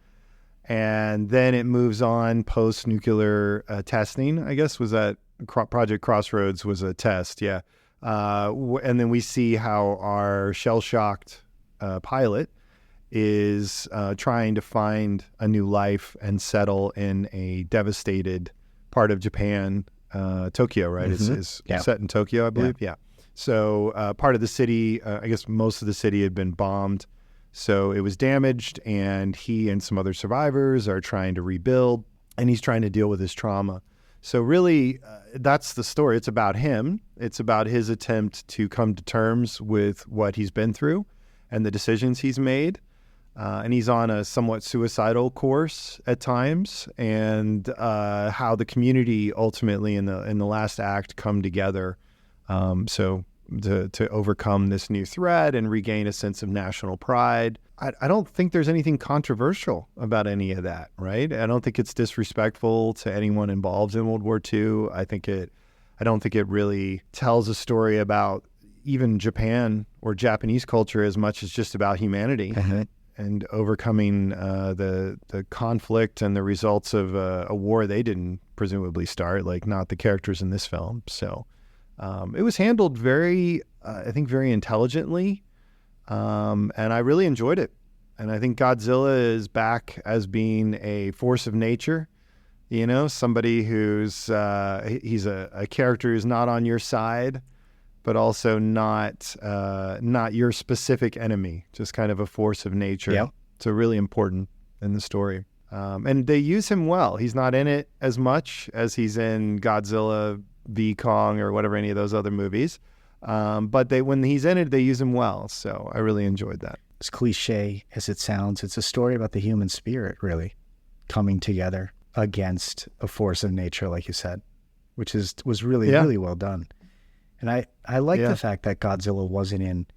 A: And then it moves on post-nuclear testing, I guess. Was that Project Crossroads was a test, yeah. And then we see how our shell-shocked pilot is trying to find a new life and settle in a devastated part of Japan, Tokyo, right?
B: Mm-hmm.
A: It's set in Tokyo, I believe, yeah. So part of the city, I guess most of the city had been bombed. So it was damaged, and he and some other survivors are trying to rebuild, and he's trying to deal with his trauma. So really, that's the story. It's about him. It's about his attempt to come to terms with what he's been through and the decisions he's made. And he's on a somewhat suicidal course at times, and how the community ultimately in the last act come together. To overcome this new threat and regain a sense of national pride. I don't think there's anything controversial about any of that, right? I don't think it's disrespectful to anyone involved in World War II. I don't think it really tells a story about, even Japan or Japanese culture as much as just about humanity and overcoming the conflict and the results of a war they didn't presumably start, like not the characters in this film. So it was handled I think very intelligently, and I really enjoyed it. And I think Godzilla is back as being a force of nature, somebody who's he's a character who's not on your side, but also not your specific enemy, just kind of a force of nature.
B: Yep.
A: So really important in the story. And they use him well. He's not in it as much as he's in Godzilla v. Kong or whatever, any of those other movies. But when he's in it, they use him well. So I really enjoyed that.
B: As cliche as it sounds, it's a story about the human spirit, really, coming together against a force of nature, like you said, which was really, really well done. And I like the fact that Godzilla wasn't in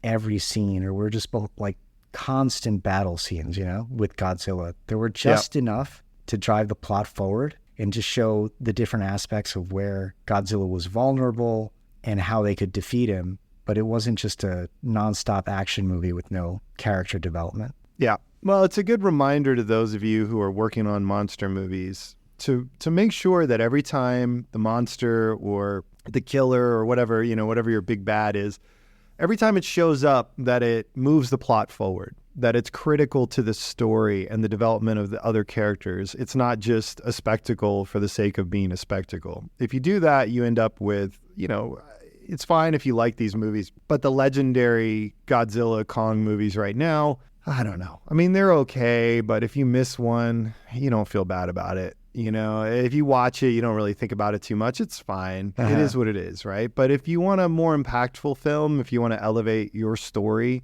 B: every scene, or we're just both like constant battle scenes, with Godzilla. There were just enough to drive the plot forward and to show the different aspects of where Godzilla was vulnerable and how they could defeat him. But it wasn't just a nonstop action movie with no character development. Yeah.
A: Well, it's a good reminder to those of you who are working on monster movies to make sure that every time the monster or the killer or whatever, whatever your big bad is, every time it shows up, that it moves the plot forward, that it's critical to the story and the development of the other characters. It's not just a spectacle for the sake of being a spectacle. If you do that, you end up with, it's fine if you like these movies, but the legendary Godzilla Kong movies right now, I don't know. I mean, they're okay, but if you miss one, you don't feel bad about it. If you watch it, you don't really think about it too much. It's fine. It is what it is, right? But if you want a more impactful film, if you want to elevate your story,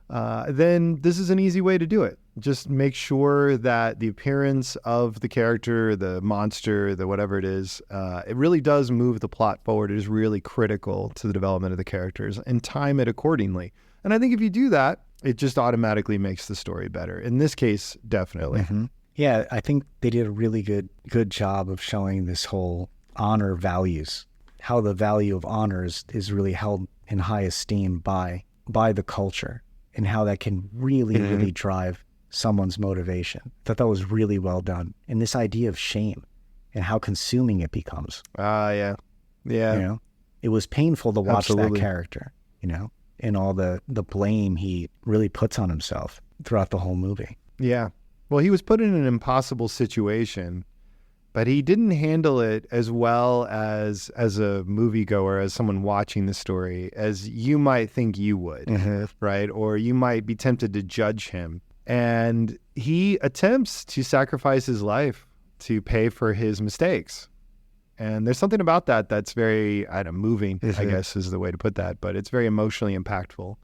A: then this is an easy way to do it. Just make sure that the appearance of the character, the monster, the whatever it is, it really does move the plot forward. It is really critical to the development of the characters, and time it accordingly. And I think if you do that, it just automatically makes the story better. In this case, definitely.
B: Yeah, I think they did a really good job of showing this whole honor values, how the value of honors is really held in high esteem by the culture, and how that can really, really drive someone's motivation. I thought that was really well done. And this idea of shame and how consuming it becomes.
A: Yeah.
B: It was painful to watch that character, and all the blame he really puts on himself throughout the whole movie.
A: Yeah. Well, he was put in an impossible situation, but he didn't handle it as well as a moviegoer, as someone watching the story, as you might think you would, right? Or you might be tempted to judge him. And he attempts to sacrifice his life to pay for his mistakes. And there's something about that that's very, moving, I guess is the way to put that, but it's very emotionally impactful.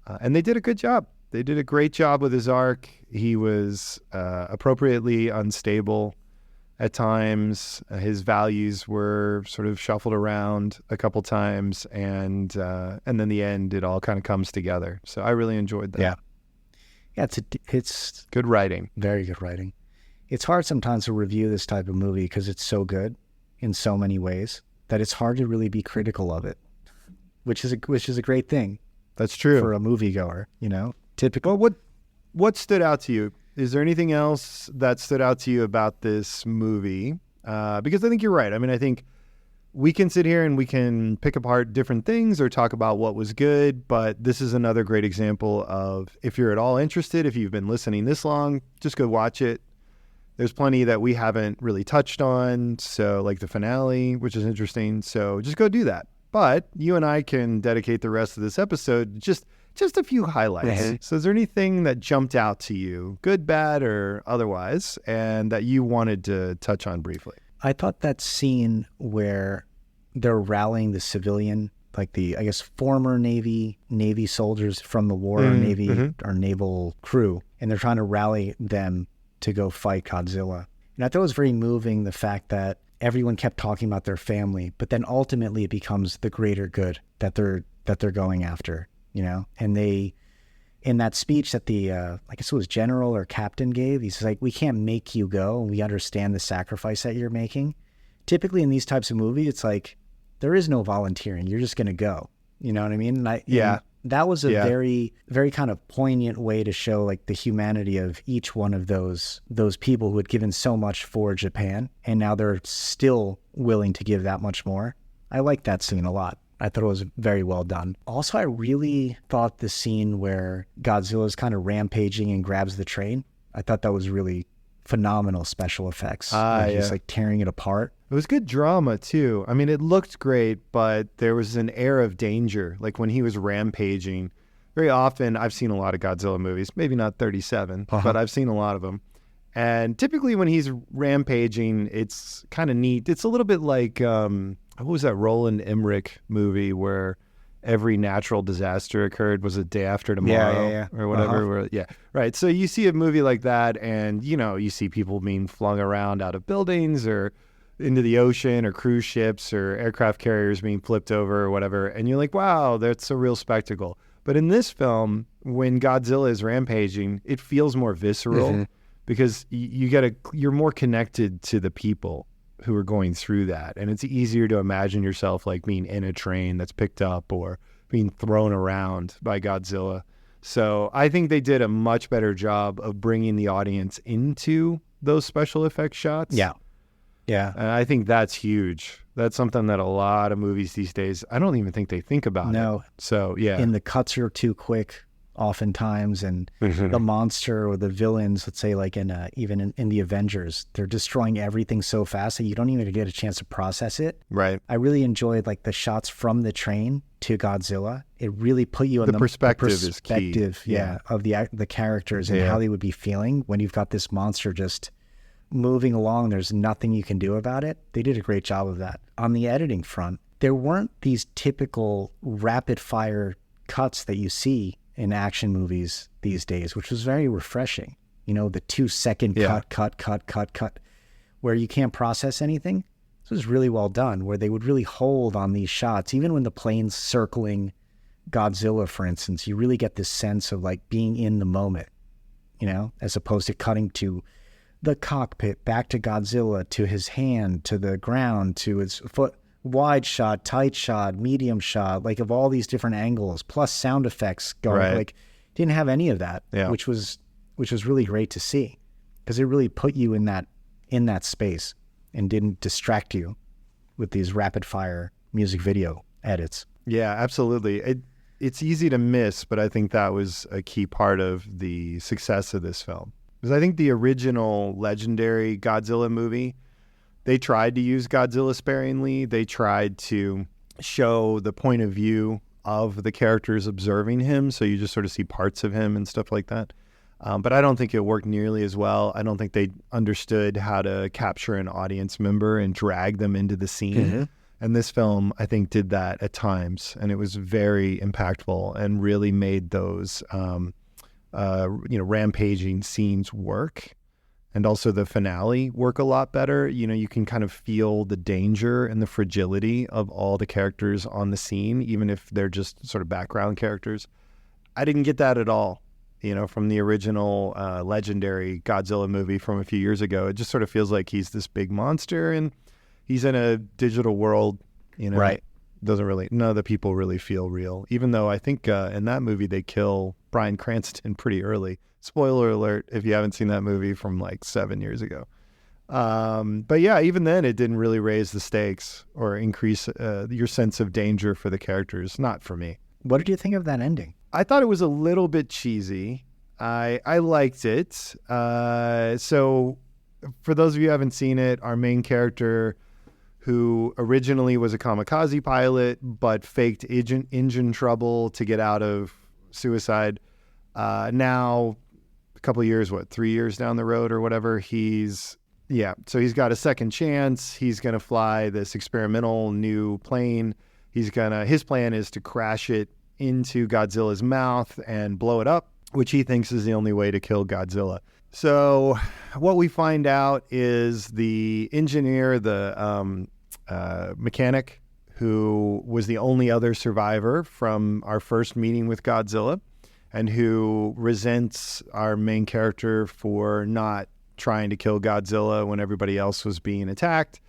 A: And they did a good job. They did a great job with his arc. He was appropriately unstable at times. His values were sort of shuffled around a couple times, and then in the end, it all kind of comes together. So I really enjoyed that.
B: Yeah, it's
A: good writing.
B: Very good writing. It's hard sometimes to review this type of movie because it's so good in so many ways that it's hard to really be critical of it, which is a great thing.
A: That's true
B: for a moviegoer. Typical.
A: Well, what stood out to you? Is there anything else that stood out to you about this movie? Because I think you're right. I mean, I think we can sit here and we can pick apart different things or talk about what was good, but this is another great example of, if you're at all interested, if you've been listening this long, just go watch it. There's plenty that we haven't really touched on, so like the finale, which is interesting. So just go do that. But you and I can dedicate the rest of this episode just a few highlights. So is there anything that jumped out to you, good, bad, or otherwise, and that you wanted to touch on briefly?
B: I thought that scene where they're rallying the civilian, like the, I guess, former Navy soldiers from the war, or naval crew, and they're trying to rally them to go fight Godzilla. And I thought it was very moving, the fact that everyone kept talking about their family, but then ultimately it becomes the greater good that they're going after. And they, in that speech that the, I guess it was general or captain gave, he's like, we can't make you go. We understand the sacrifice that you're making. Typically in these types of movies, it's like, there is no volunteering. You're just going to go. You know what I mean?
A: Yeah.
B: And that was a very, very kind of poignant way to show like the humanity of each one of those people who had given so much for Japan, and now they're still willing to give that much more. I like that scene a lot. I thought it was very well done. Also, I really thought the scene where Godzilla's kind of rampaging and grabs the train, I thought that was really phenomenal special effects. He's like tearing it apart.
A: It was good drama too. I mean, it looked great, but there was an air of danger. Like when he was rampaging, very often I've seen a lot of Godzilla movies, maybe not 37, but I've seen a lot of them. And typically when he's rampaging, it's kind of neat. It's a little bit like, what was that Roland Emmerich movie where every natural disaster occurred was a day after tomorrow or whatever. Right. So you see a movie like that and, you know, you see people being flung around out of buildings or into the ocean or cruise ships or aircraft carriers being flipped over or whatever. And you're like, wow, that's a real spectacle. But in this film, when Godzilla is rampaging, it feels more visceral because you're more connected to the people who are going through that. And it's easier to imagine yourself like being in a train that's picked up or being thrown around by Godzilla. So I think they did a much better job of bringing the audience into those special effects shots.
B: Yeah.
A: And I think that's huge. That's something that a lot of movies these days, I don't even think they think about it. So, yeah.
B: And the cuts are too quick oftentimes, and the monster or the villains, let's say like even in the Avengers, they're destroying everything so fast that you don't even get a chance to process it.
A: Right.
B: I really enjoyed like the shots from the train to Godzilla. It really put you in
A: the perspective is key.
B: Of the characters and how they would be feeling when you've got this monster just moving along. There's nothing you can do about it. They did a great job of that. On the editing front, there weren't these typical rapid fire cuts that you see in action movies these days, which was very refreshing. You know, the 2-second cut, where you can't process anything. This was really well done, where they would really hold on these shots. Even when the plane's circling Godzilla, for instance, you really get this sense of like being in the moment, you know, as opposed to cutting to the cockpit, back to Godzilla, to his hand, to the ground, to his foot. Wide shot, tight shot, medium shot, like of all these different angles, plus sound effects going.
A: Right.
B: Like, didn't have any of that, which was really great to see, because it really put you in that space and didn't distract you with these rapid fire music video edits.
A: Yeah, absolutely. It's easy to miss, but I think that was a key part of the success of this film. Because I think the original legendary Godzilla movie, they tried to use Godzilla sparingly. They tried to show the point of view of the characters observing him, so you just sort of see parts of him and stuff like that. But I don't think it worked nearly as well. I don't think they understood how to capture an audience member and drag them into the scene. And this film, I think, did that at times, and it was very impactful and really made those rampaging scenes work. And also the finale work a lot better. You know, you can kind of feel the danger and the fragility of all the characters on the scene, even if they're just sort of background characters. I didn't get that at all, you know, from the original legendary Godzilla movie from a few years ago. It just sort of feels like he's this big monster and he's in a digital world, you know.
B: Right.
A: None of the people really feel real, even though I think in that movie they kill Bryan Cranston pretty early. Spoiler alert if you haven't seen that movie from like 7 years ago. But yeah, even then it didn't really raise the stakes or increase your sense of danger for the characters. Not for me.
B: What did you think of that ending?
A: I thought it was a little bit cheesy. I liked it. So for those of you who haven't seen it, our main character, who originally was a kamikaze pilot but faked engine trouble to get out of suicide, now a couple of years, 3 years down the road or whatever, so he's got a second chance. He's going to fly this experimental new plane. His plan is to crash it into Godzilla's mouth and blow it up, which he thinks is the only way to kill Godzilla. So what we find out is the engineer, the mechanic, who was the only other survivor from our first meeting with Godzilla, and who resents our main character for not trying to kill Godzilla when everybody else was being attacked.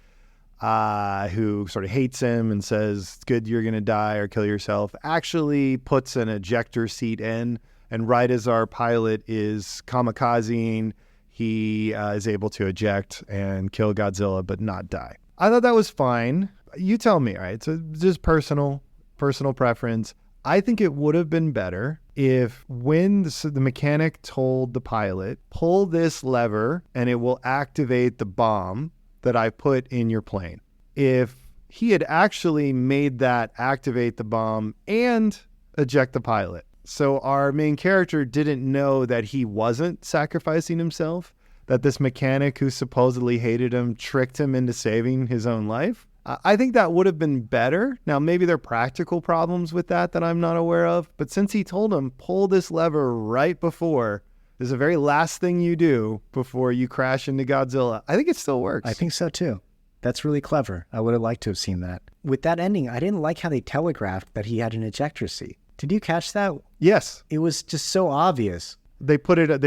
A: who sort of hates him and says, it's good you're going to die or kill yourself, actually puts an ejector seat in. And right as our pilot is kamikazing, he is able to eject and kill Godzilla, but not die. I thought that was fine. You tell me, all right? So just personal preference. I think it would have been better if when the mechanic told the pilot, pull this lever and it will activate the bomb that I put in your plane. If he had actually made that activate the bomb and eject the pilot. So our main character didn't know that he wasn't sacrificing himself, that this mechanic who supposedly hated him tricked him into saving his own life. I think that would have been better. Now, maybe there are practical problems with that I'm not aware of. But since he told him, pull this lever right before, this is the very last thing you do before you crash into Godzilla, I think it still works.
B: I think so too. That's really clever. I would have liked to have seen that. With that ending, I didn't like how they telegraphed that he had an ejector seat. Did you catch that?
A: Yes.
B: It was just so obvious.
A: They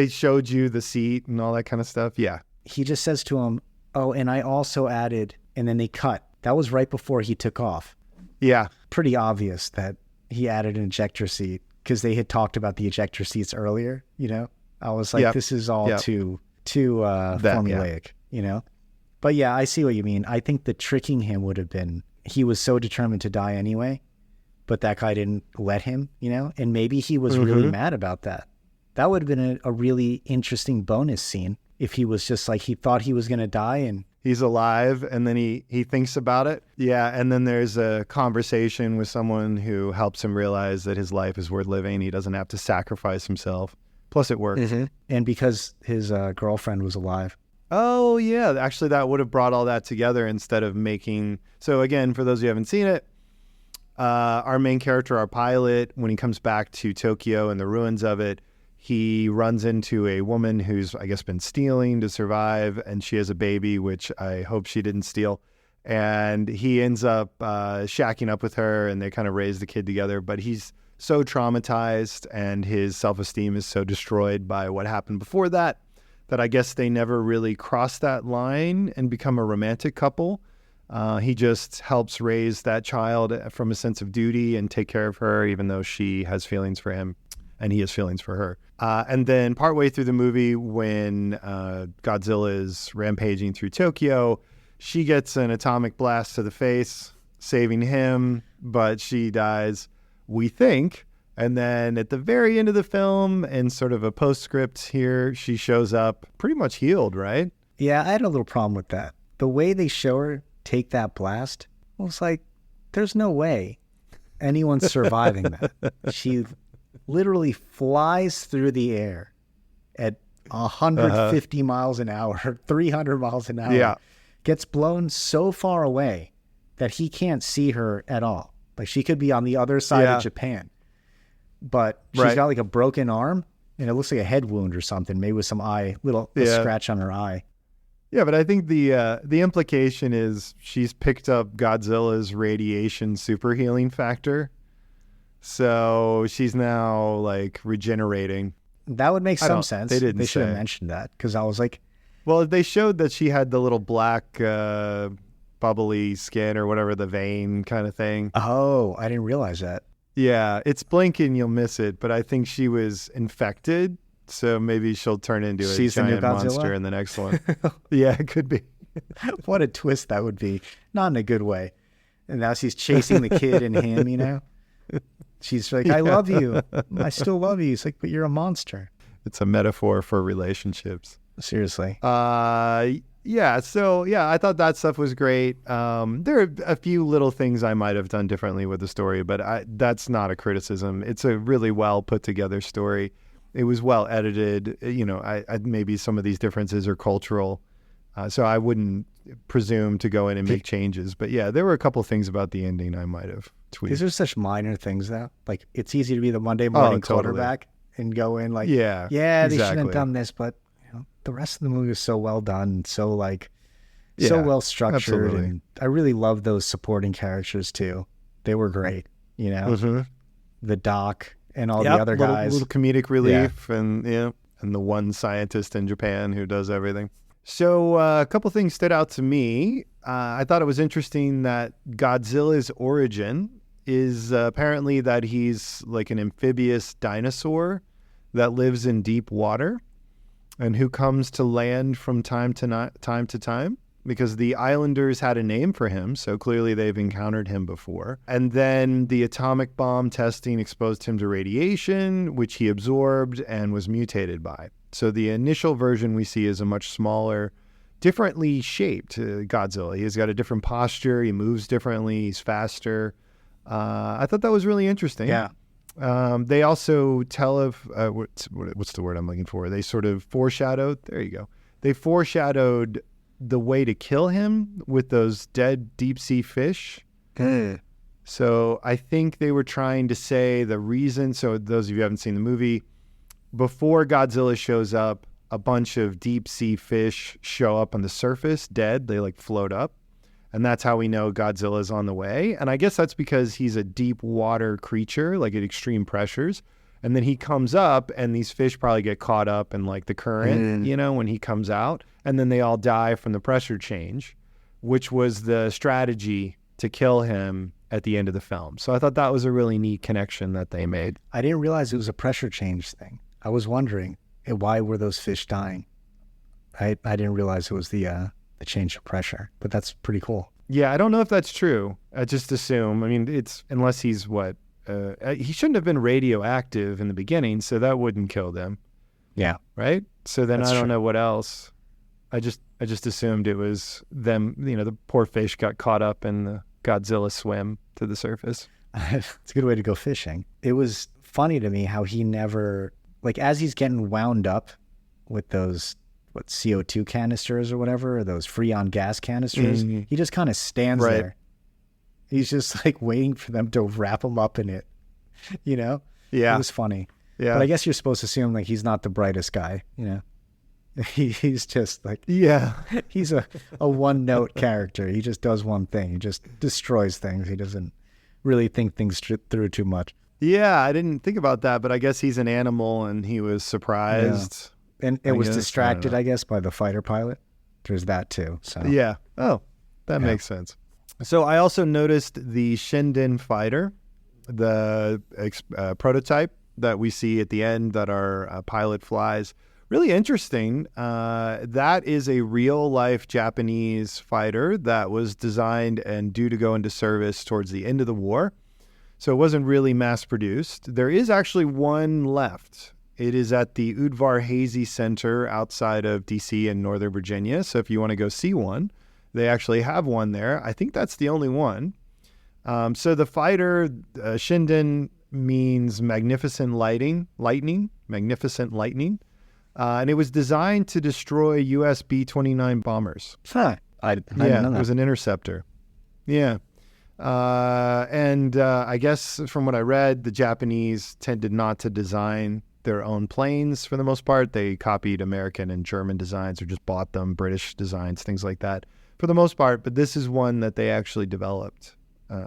A: showed you the seat and all that kind of stuff. Yeah.
B: He just says to him, oh, and I also added, and then they cut. That was right before he took off.
A: Yeah.
B: Pretty obvious that he added an ejector seat because they had talked about the ejector seats earlier, you know? I was like, This is all too formulaic, you know? But yeah, I see what you mean. I think the tricking him would have been, he was so determined to die anyway, but that guy didn't let him, you know? And maybe he was really mad about that. That would have been a really interesting bonus scene if he was just like, he thought he was going to die and
A: he's alive and then he thinks about it. Yeah. And then there's a conversation with someone who helps him realize that his life is worth living. He doesn't have to sacrifice himself. Plus it works.
B: Mm-hmm. And because his girlfriend was alive.
A: Oh yeah. Actually, that would have brought all that together instead of making. So again, for those who haven't seen it, our main character, our pilot, when he comes back to Tokyo and the ruins of it, he runs into a woman who's, I guess, been stealing to survive, and she has a baby, which I hope she didn't steal. And he ends up shacking up with her, and they kind of raise the kid together. But he's so traumatized, and his self-esteem is so destroyed by what happened before that I guess they never really cross that line and become a romantic couple. He just helps raise that child from a sense of duty and take care of her, even though she has feelings for him. And he has feelings for her. And then partway through the movie, when Godzilla is rampaging through Tokyo, she gets an atomic blast to the face, saving him, but she dies, we think. And then at the very end of the film, in sort of a postscript here, she shows up pretty much healed, right?
B: Yeah, I had a little problem with that. The way they show her take that blast, I was like, there's no way anyone's surviving that. She literally flies through the air at 150 miles an hour, 300 miles an hour, gets blown so far away that he can't see her at all. Like she could be on the other side of Japan, but she's got like a broken arm and it looks like a head wound or something, maybe with some little scratch on her eye.
A: Yeah, but I think the implication is she's picked up Godzilla's radiation super healing factor. So she's now like regenerating.
B: That would make some sense.
A: They
B: should have mentioned that because I was like,
A: well, they showed that she had the little black bubbly skin or whatever, the vein kind of thing.
B: Oh, I didn't realize that.
A: Yeah, it's blinking, you'll miss it. But I think she was infected. So maybe she'll turn into a giant monster in the next one. Yeah, it could be.
B: What a twist that would be. Not in a good way. And now she's chasing the kid and him, you know? She's like, I love you. I still love you. It's like, but you're a monster.
A: It's a metaphor for relationships.
B: Seriously.
A: Yeah. So, yeah, I thought that stuff was great. There are a few little things I might have done differently with the story, but that's not a criticism. It's a really well put together story. It was well edited. You know, I maybe some of these differences are cultural. So I wouldn't presume to go in and make changes. But yeah, there were a couple things about the ending I might have tweaked.
B: These are such minor things though. Like it's easy to be the Monday morning quarterback and go in like, they shouldn't have done this, but you know, the rest of the movie was so well done, so like so well structured. Absolutely. And I really love those supporting characters too. They were great, you know. The doc and all the other guys.
A: Little comedic relief and the one scientist in Japan who does everything. So a couple things stood out to me. I thought it was interesting that Godzilla's origin is apparently that he's like an amphibious dinosaur that lives in deep water and who comes to land from time to time because the islanders had a name for him. So clearly they've encountered him before. And then the atomic bomb testing exposed him to radiation, which he absorbed and was mutated by. So the initial version we see is a much smaller, differently shaped Godzilla. He's got a different posture. He moves differently. He's faster. I thought that was really interesting.
B: Yeah.
A: They also tell of, what's the word I'm looking for? They sort of foreshadowed, there you go. They foreshadowed the way to kill him with those dead deep sea fish. So I think they were trying to say the reason, so those of you who haven't seen the movie, before Godzilla shows up, a bunch of deep sea fish show up on the surface, dead. They like float up. And that's how we know Godzilla's on the way. And I guess that's because he's a deep water creature, like at extreme pressures. And then he comes up and these fish probably get caught up in like the current, when he comes out. And then they all die from the pressure change, which was the strategy to kill him at the end of the film. So I thought that was a really neat connection that they made.
B: I didn't realize it was a pressure change thing. I was wondering, why were those fish dying? I didn't realize it was the change of pressure, but that's pretty cool.
A: Yeah, I don't know if that's true. I just assume. I mean, it's unless he's he shouldn't have been radioactive in the beginning, so that wouldn't kill them.
B: Yeah.
A: Right? So then
B: That's
A: I don't
B: true.
A: know what else. I just assumed it was them, the poor fish got caught up in the Godzilla swim to the surface.
B: It's a good way to go fishing. It was funny to me how he never, like as he's getting wound up with those CO2 canisters or whatever, or those Freon gas canisters, he just kind of stands there. He's just like waiting for them to wrap him up in it, Yeah. It was funny.
A: Yeah.
B: But I guess you're supposed to assume like he's not the brightest guy, He's just like, he's a one-note character. He just does one thing. He just destroys things. He doesn't really think things through too much.
A: Yeah, I didn't think about that, but I guess he's an animal and he was surprised.
B: Yeah. And it was distracted, I guess, by the fighter pilot. There's that too. So
A: yeah. Oh, that makes sense. So I also noticed the Shinden fighter, the prototype that we see at the end that our pilot flies. Really interesting. That is a real-life Japanese fighter that was designed and due to go into service towards the end of the war. So it wasn't really mass-produced. There is actually one left. It is at the Udvar-Hazy Center outside of D.C. in Northern Virginia. So if you want to go see one, they actually have one there. I think that's the only one. So the fighter, Shinden, means magnificent lightning. And it was designed to destroy U.S. B-29 bombers.
B: I didn't know that.
A: It was an interceptor. Yeah. And I guess from what I read, the Japanese tended not to design their own planes for the most part. They copied American and German designs or just bought them, British designs, things like that for the most part. But this is one that they actually developed.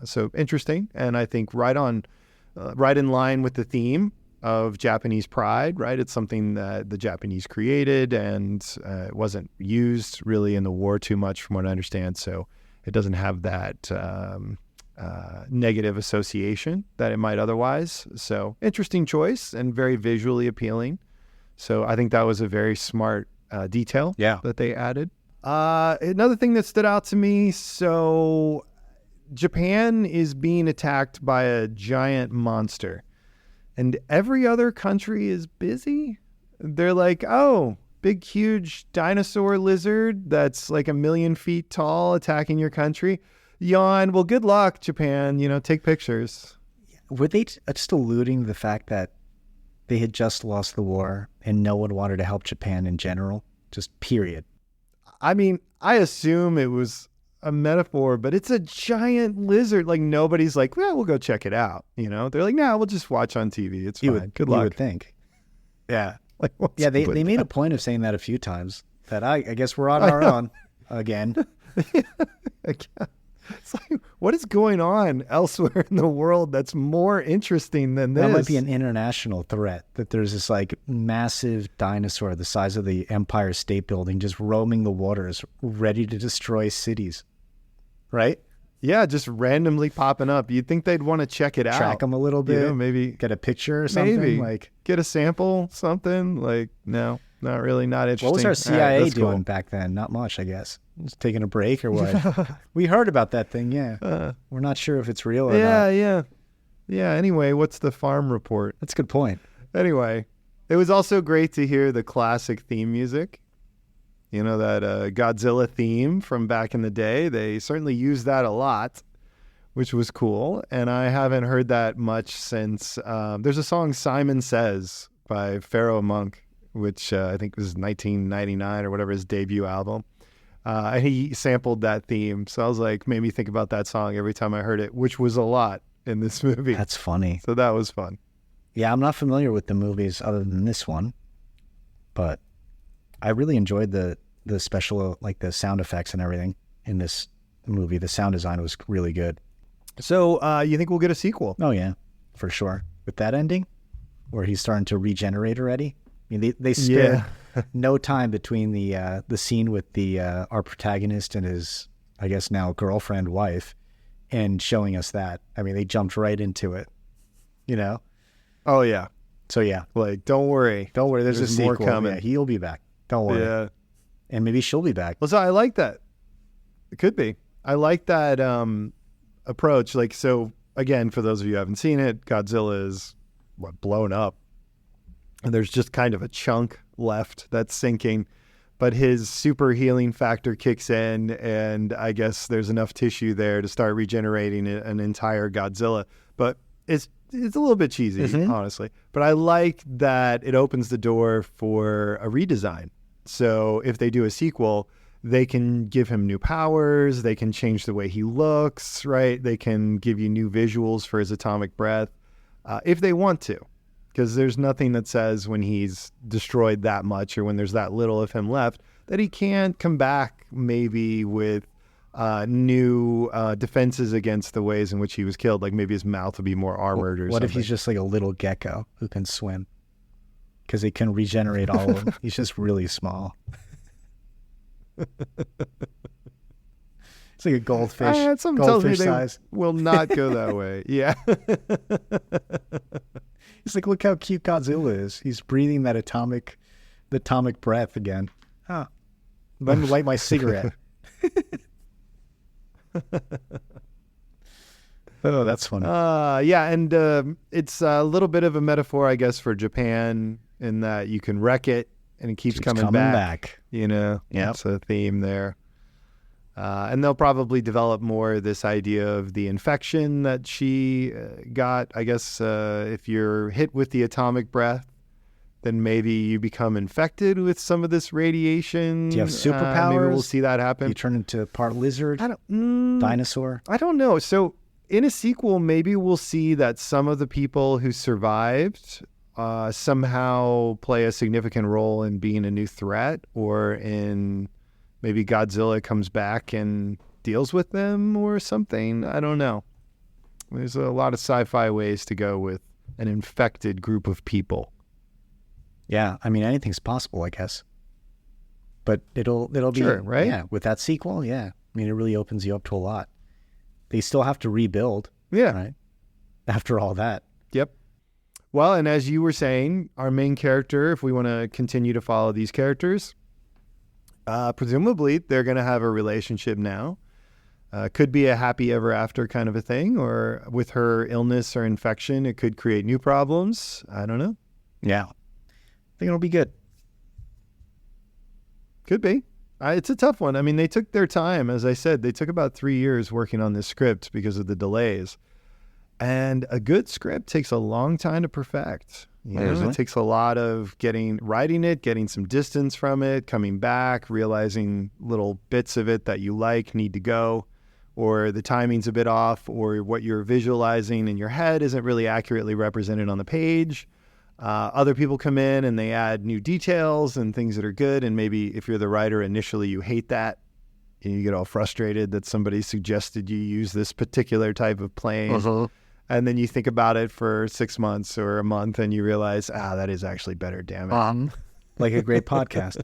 A: So interesting. And I think right in line with the theme of Japanese pride, right? It's something that the Japanese created and it wasn't used really in the war too much from what I understand. So it doesn't have that negative association that it might otherwise. So interesting choice and very visually appealing. So I think that was a very smart detail that they added. Another thing that stood out to me, so Japan is being attacked by a giant monster. And every other country is busy. They're like, oh, big, huge dinosaur lizard that's like 1 million feet tall attacking your country. Yawn. Well, good luck, Japan. Take pictures.
B: Were they just alluding to the fact that they had just lost the war and no one wanted to help Japan in general? Just period.
A: I mean, I assume it was a metaphor, but it's a giant lizard. Like nobody's like, well, we'll go check it out. They're like, no, we'll just watch on TV. It's fine. Good luck.
B: You would think. Yeah.
A: Like,
B: they made a point of saying that a few times that I guess we're on our own again.
A: It's like, what is going on elsewhere in the world that's more interesting than this?
B: That might be an international threat, that there's this like massive dinosaur the size of the Empire State Building just roaming the waters, ready to destroy cities. Right?
A: Yeah, just randomly popping up. You'd think they'd want to check it out.
B: Track them a little bit.
A: You know, maybe
B: get a picture or something.
A: Maybe.
B: Like
A: get a sample, something. Like, no, not really, not interesting.
B: What was our CIA
A: right,
B: doing back then? Not much, I guess. Just taking a break or what? We heard about that thing, yeah. We're not sure if it's real or not.
A: Yeah, anyway, what's the farm report?
B: That's a good point.
A: Anyway, it was also great to hear the classic theme music. You know, that Godzilla theme from back in the day. They certainly used that a lot, which was cool. And I haven't heard that much since there's a song Simon Says by Pharaoh Monk, which I think was 1999 or whatever, his debut album. And he sampled that theme. So I was like, made me think about that song every time I heard it, which was a lot in this movie.
B: That's funny.
A: So that was fun.
B: Yeah, I'm not familiar with the movies other than this one, but I really enjoyed the special, like the sound effects and everything in this movie. The sound design was really good.
A: So you think we'll get a sequel?
B: Oh, yeah, for sure. With that ending, where he's starting to regenerate already. I mean, they spared no time between the scene with our protagonist and his, I guess now girlfriend, wife, and showing us that. I mean, they jumped right into it, you know?
A: Oh, yeah.
B: So, yeah.
A: Like, don't worry.
B: There's a sequel
A: more coming.
B: Yeah, he'll be back. Don't worry.
A: Yeah.
B: And maybe she'll be back.
A: Well, so I like that. It could be. I like that approach. Like, so, again, for those of you who haven't seen it, Godzilla is, blown up. And there's just kind of a chunk left that's sinking. But his super healing factor kicks in, and I guess there's enough tissue there to start regenerating an entire Godzilla. But it's a little bit cheesy, honestly. But I like that it opens the door for a redesign. So if they do a sequel, they can give him new powers. They can change the way he looks, right? They can give you new visuals for his atomic breath if they want to. Because there's nothing that says when he's destroyed that much or when there's that little of him left that he can't come back maybe with new defenses against the ways in which he was killed. Like maybe his mouth will be more armored or something.
B: What if he's just like a little gecko who can swim? Because he can regenerate all of them. He's just really small. It's like a goldfish. Goldfish size.
A: Will not go that way. Yeah.
B: It's like, look how cute Godzilla is. He's breathing the atomic breath again. Huh. Let me light my cigarette. Oh, that's funny.
A: Yeah, and it's a little bit of a metaphor, I guess, for Japan in that you can wreck it and it keeps coming back. You know, that's a theme there. And they'll probably develop more this idea of the infection that she got. I guess if you're hit with the atomic breath, then maybe you become infected with some of this radiation.
B: Do you have superpowers?
A: Maybe we'll see that happen.
B: You turn into part lizard, dinosaur?
A: I don't know. So in a sequel, maybe we'll see that some of the people who survived somehow play a significant role in being a new threat, or in maybe Godzilla comes back and deals with them or something. I don't know. There's a lot of sci-fi ways to go with an infected group of people.
B: Yeah, I mean, anything's possible, I guess. But it'll be
A: sure, right?
B: Yeah, with that sequel, yeah. I mean, it really opens you up to a lot. They still have to rebuild.
A: Yeah.
B: Right? After all that.
A: Yep. Well, and as you were saying, our main character, if we want to continue to follow these characters, presumably they're going to have a relationship now. Could be a happy ever after kind of a thing, or with her illness or infection, it could create new problems. I don't know.
B: Yeah. I think it'll be good.
A: Could be. It's a tough one. I mean, they took their time. As I said, they took about 3 years working on this script because of the delays. And a good script takes a long time to perfect. You know, it takes a lot of writing it, getting some distance from it, coming back, realizing little bits of it that you like need to go, or the timing's a bit off, or what you're visualizing in your head isn't really accurately represented on the page. Other people come in and they add new details and things that are good. And maybe if you're the writer initially, you hate that, You get all frustrated that somebody suggested you use this particular type of plane. And then you think about it for 6 months or a month and you realize, that is actually better, damn it.
B: Like a great podcast.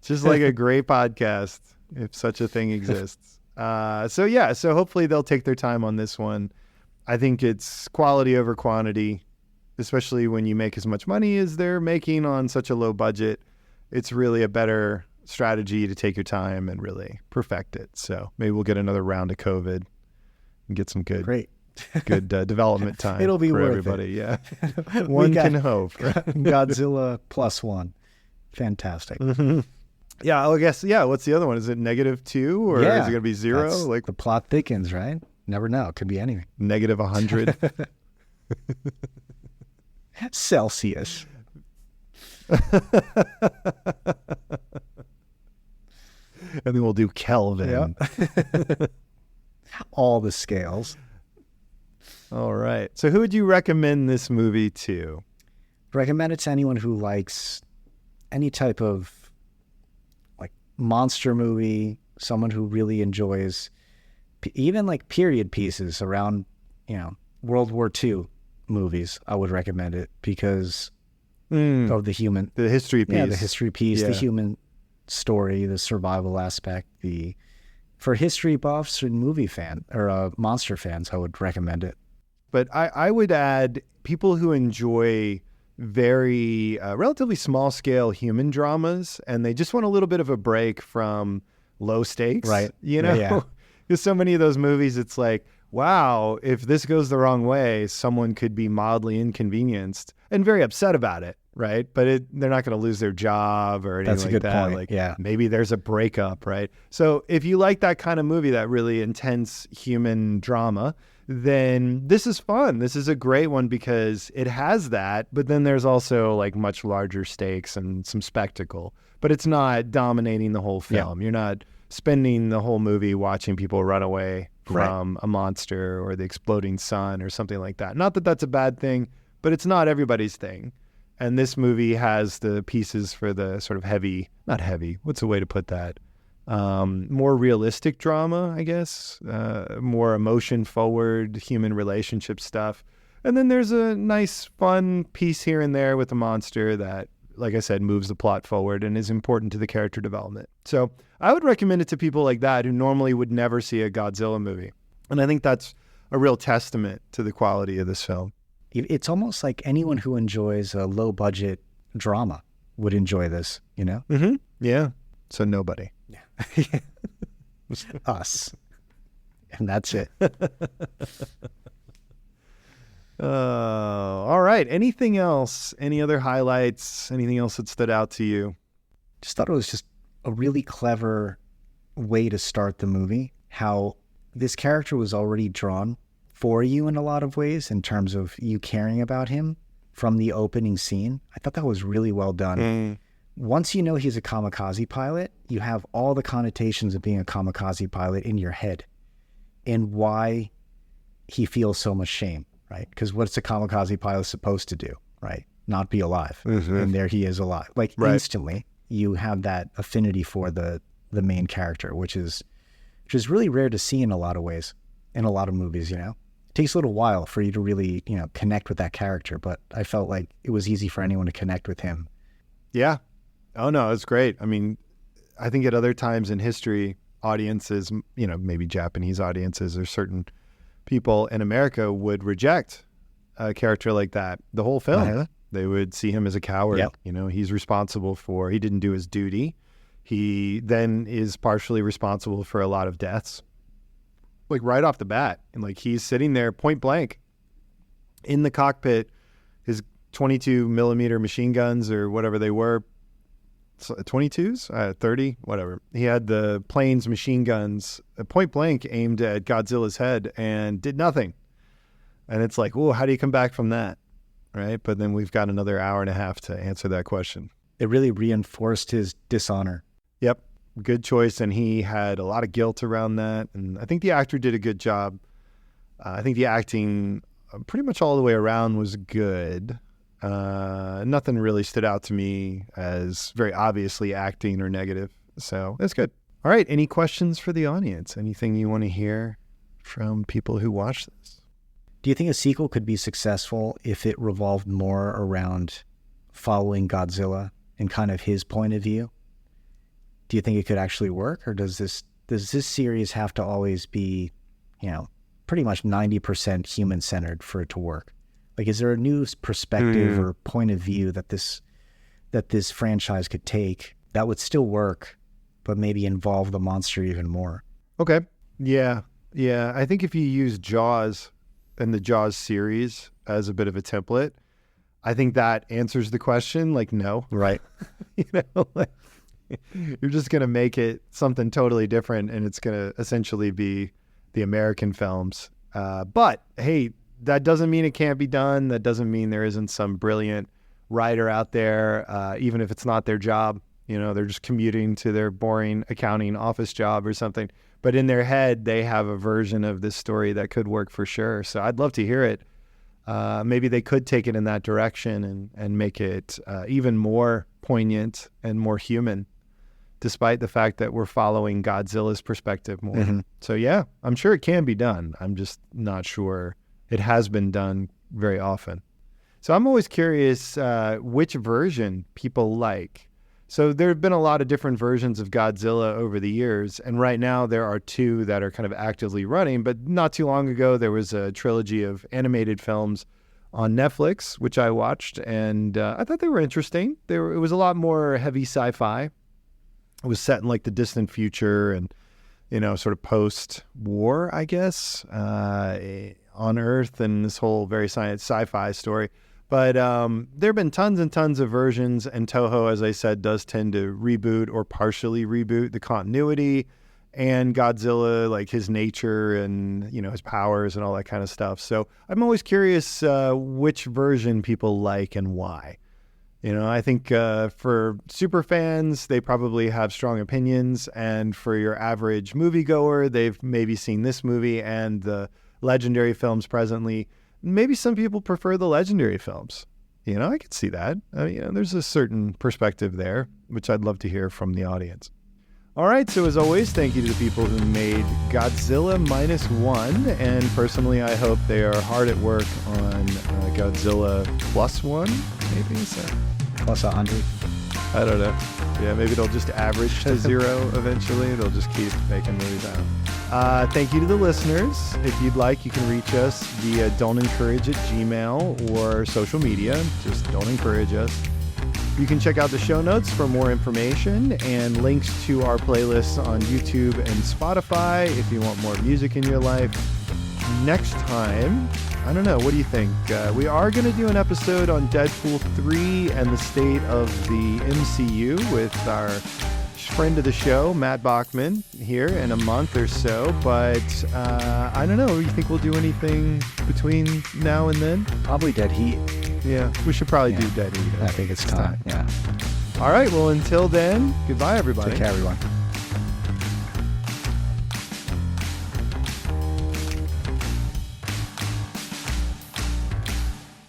A: Just like a great podcast, if such a thing exists. So hopefully they'll take their time on this one. I think it's quality over quantity, especially when you make as much money as they're making on such a low budget. It's really a better strategy to take your time and really perfect it. So maybe we'll get another round of COVID and get some good development time.
B: It'll be
A: for
B: worth
A: everybody.
B: it.
A: Yeah, one can hope. Right?
B: Godzilla plus one, fantastic.
A: Yeah, I guess. Yeah, what's the other one? Is it -2 or is it going to be 0? Like
B: the plot thickens, right? Never know. It could be anything.
A: -100
B: Celsius.
A: And then we'll do Kelvin.
B: Yep. All the scales.
A: All right. So who would you recommend this movie to?
B: Recommend it to anyone who likes any type of like monster movie, someone who really enjoys even like period pieces around, World War II movies. I would recommend it because of the
A: history piece.
B: Yeah, the history piece, the human story, the survival aspect, for history buffs and movie fan or monster fans, I would recommend it.
A: But I would add people who enjoy very relatively small scale human dramas and they just want a little bit of a break from low stakes,
B: right?
A: Because so many of those movies, it's like, wow, if this goes the wrong way, someone could be mildly inconvenienced and very upset about it. Right. But they're not going to lose their job or anything
B: That's a
A: like
B: good
A: that.
B: point.
A: Like maybe there's a breakup. Right. So if you like that kind of movie, that really intense human drama, then this is fun. This is a great one because it has that. But then there's also like much larger stakes and some spectacle. But it's not dominating the whole film. You're not spending the whole movie watching people run away from a monster or the exploding sun or something like that. Not that that's a bad thing, but it's not everybody's thing. And this movie has the pieces for the sort of not heavy, what's the way to put that? More realistic drama, I guess, more emotion forward, human relationship stuff. And then there's a nice, fun piece here and there with a monster that, like I said, moves the plot forward and is important to the character development. So I would recommend it to people like that who normally would never see a Godzilla movie. And I think that's a real testament to the quality of this film.
B: It's almost like anyone who enjoys a low budget drama would enjoy this,
A: Mm-hmm. Yeah. So nobody.
B: Us. And that's it.
A: All right. Anything else? Any other highlights? Anything else that stood out to you?
B: Just thought it was just a really clever way to start the movie. How this character was already drawn for you in a lot of ways in terms of you caring about him from the opening scene. I thought that was really well done. Once you know he's a kamikaze pilot, you have all the connotations of being a kamikaze pilot in your head and why he feels so much shame, right? Because what's a kamikaze pilot supposed to do, right? Not be alive. And there he is alive. Like instantly you have that affinity for the main character, which is really rare to see in a lot of ways, in a lot of movies, It takes a little while for you to really, connect with that character, but I felt like it was easy for anyone to connect with him.
A: Yeah. Oh, no, it's great. I mean, I think at other times in history, audiences, maybe Japanese audiences or certain people in America would reject a character like that the whole film. They would see him as a coward. He's responsible he didn't do his duty. He then is partially responsible for a lot of deaths. Like right off the bat. And like he's sitting there point blank in the cockpit, his 22 millimeter machine guns or whatever they were, 22s, 30, whatever. He had the plane's machine guns point blank aimed at Godzilla's head and did nothing. And it's like, oh, how do you come back from that? Right. But then we've got another hour and a half to answer that question.
B: It really reinforced his dishonor.
A: Yep. Good choice. And he had a lot of guilt around that. And I think the actor did a good job. I think the acting pretty much all the way around was good. Nothing really stood out to me as very obviously acting or negative. So that's good. All right. Any questions for the audience? Anything you want to hear from people who watch this?
B: Do you think a sequel could be successful if it revolved more around following Godzilla and kind of his point of view? Do you think it could actually work, or does this series have to always be, pretty much 90% human-centered for it to work? Like, is there a new perspective or point of view that this franchise could take that would still work, but maybe involve the monster even more?
A: Okay. Yeah. I think if you use Jaws and the Jaws series as a bit of a template, I think that answers the question. Like, no.
B: Right.
A: You're just going to make it something totally different, and it's going to essentially be the American films. But hey, that doesn't mean it can't be done. That doesn't mean there isn't some brilliant writer out there, even if it's not their job. They're just commuting to their boring accounting office job or something. But in their head, they have a version of this story that could work for sure. So I'd love to hear it. Maybe they could take it in that direction and make it even more poignant and more human, despite the fact that we're following Godzilla's perspective more. Mm-hmm. So yeah, I'm sure it can be done. I'm just not sure it has been done very often. So I'm always curious which version people like. So there have been a lot of different versions of Godzilla over the years, and right now there are two that are kind of actively running, but not too long ago there was a trilogy of animated films on Netflix, which I watched, and I thought they were interesting. It was a lot more heavy sci-fi. It was set in like the distant future and, sort of post-war, I guess, on Earth, and this whole very sci-fi story. But there have been tons and tons of versions, and Toho, as I said, does tend to reboot or partially reboot the continuity, and Godzilla, like his nature and, his powers and all that kind of stuff. So I'm always curious which version people like and why. I think for super fans, they probably have strong opinions, and for your average moviegoer, they've maybe seen this movie and the legendary films presently. Maybe some people prefer the legendary films. I could see that. There's a certain perspective there, which I'd love to hear from the audience. All right, so as always, thank you to the people who made Godzilla Minus One, and personally, I hope they are hard at work on Godzilla Plus One, maybe? So.
B: Plus 100.
A: I don't know. Yeah, maybe they'll just average to zero eventually. They'll just keep making movies out. Thank you to the listeners. If you'd like, you can reach us via don'tencourage@gmail or social media. Just don't encourage us. You can check out the show notes for more information and links to our playlists on YouTube and Spotify if you want more music in your life. Next time, I don't know, what do you think? We are going to do an episode on Deadpool 3 and the state of the MCU with our friend of the show, Matt Bachman, here in a month or so. But I don't know, do you think we'll do anything between now and then?
B: Probably Dead Heat.
A: Yeah, we should probably do Dead Heat.
B: I think it's time. Yeah.
A: All right, well, until then, goodbye, everybody.
B: Take care, everyone.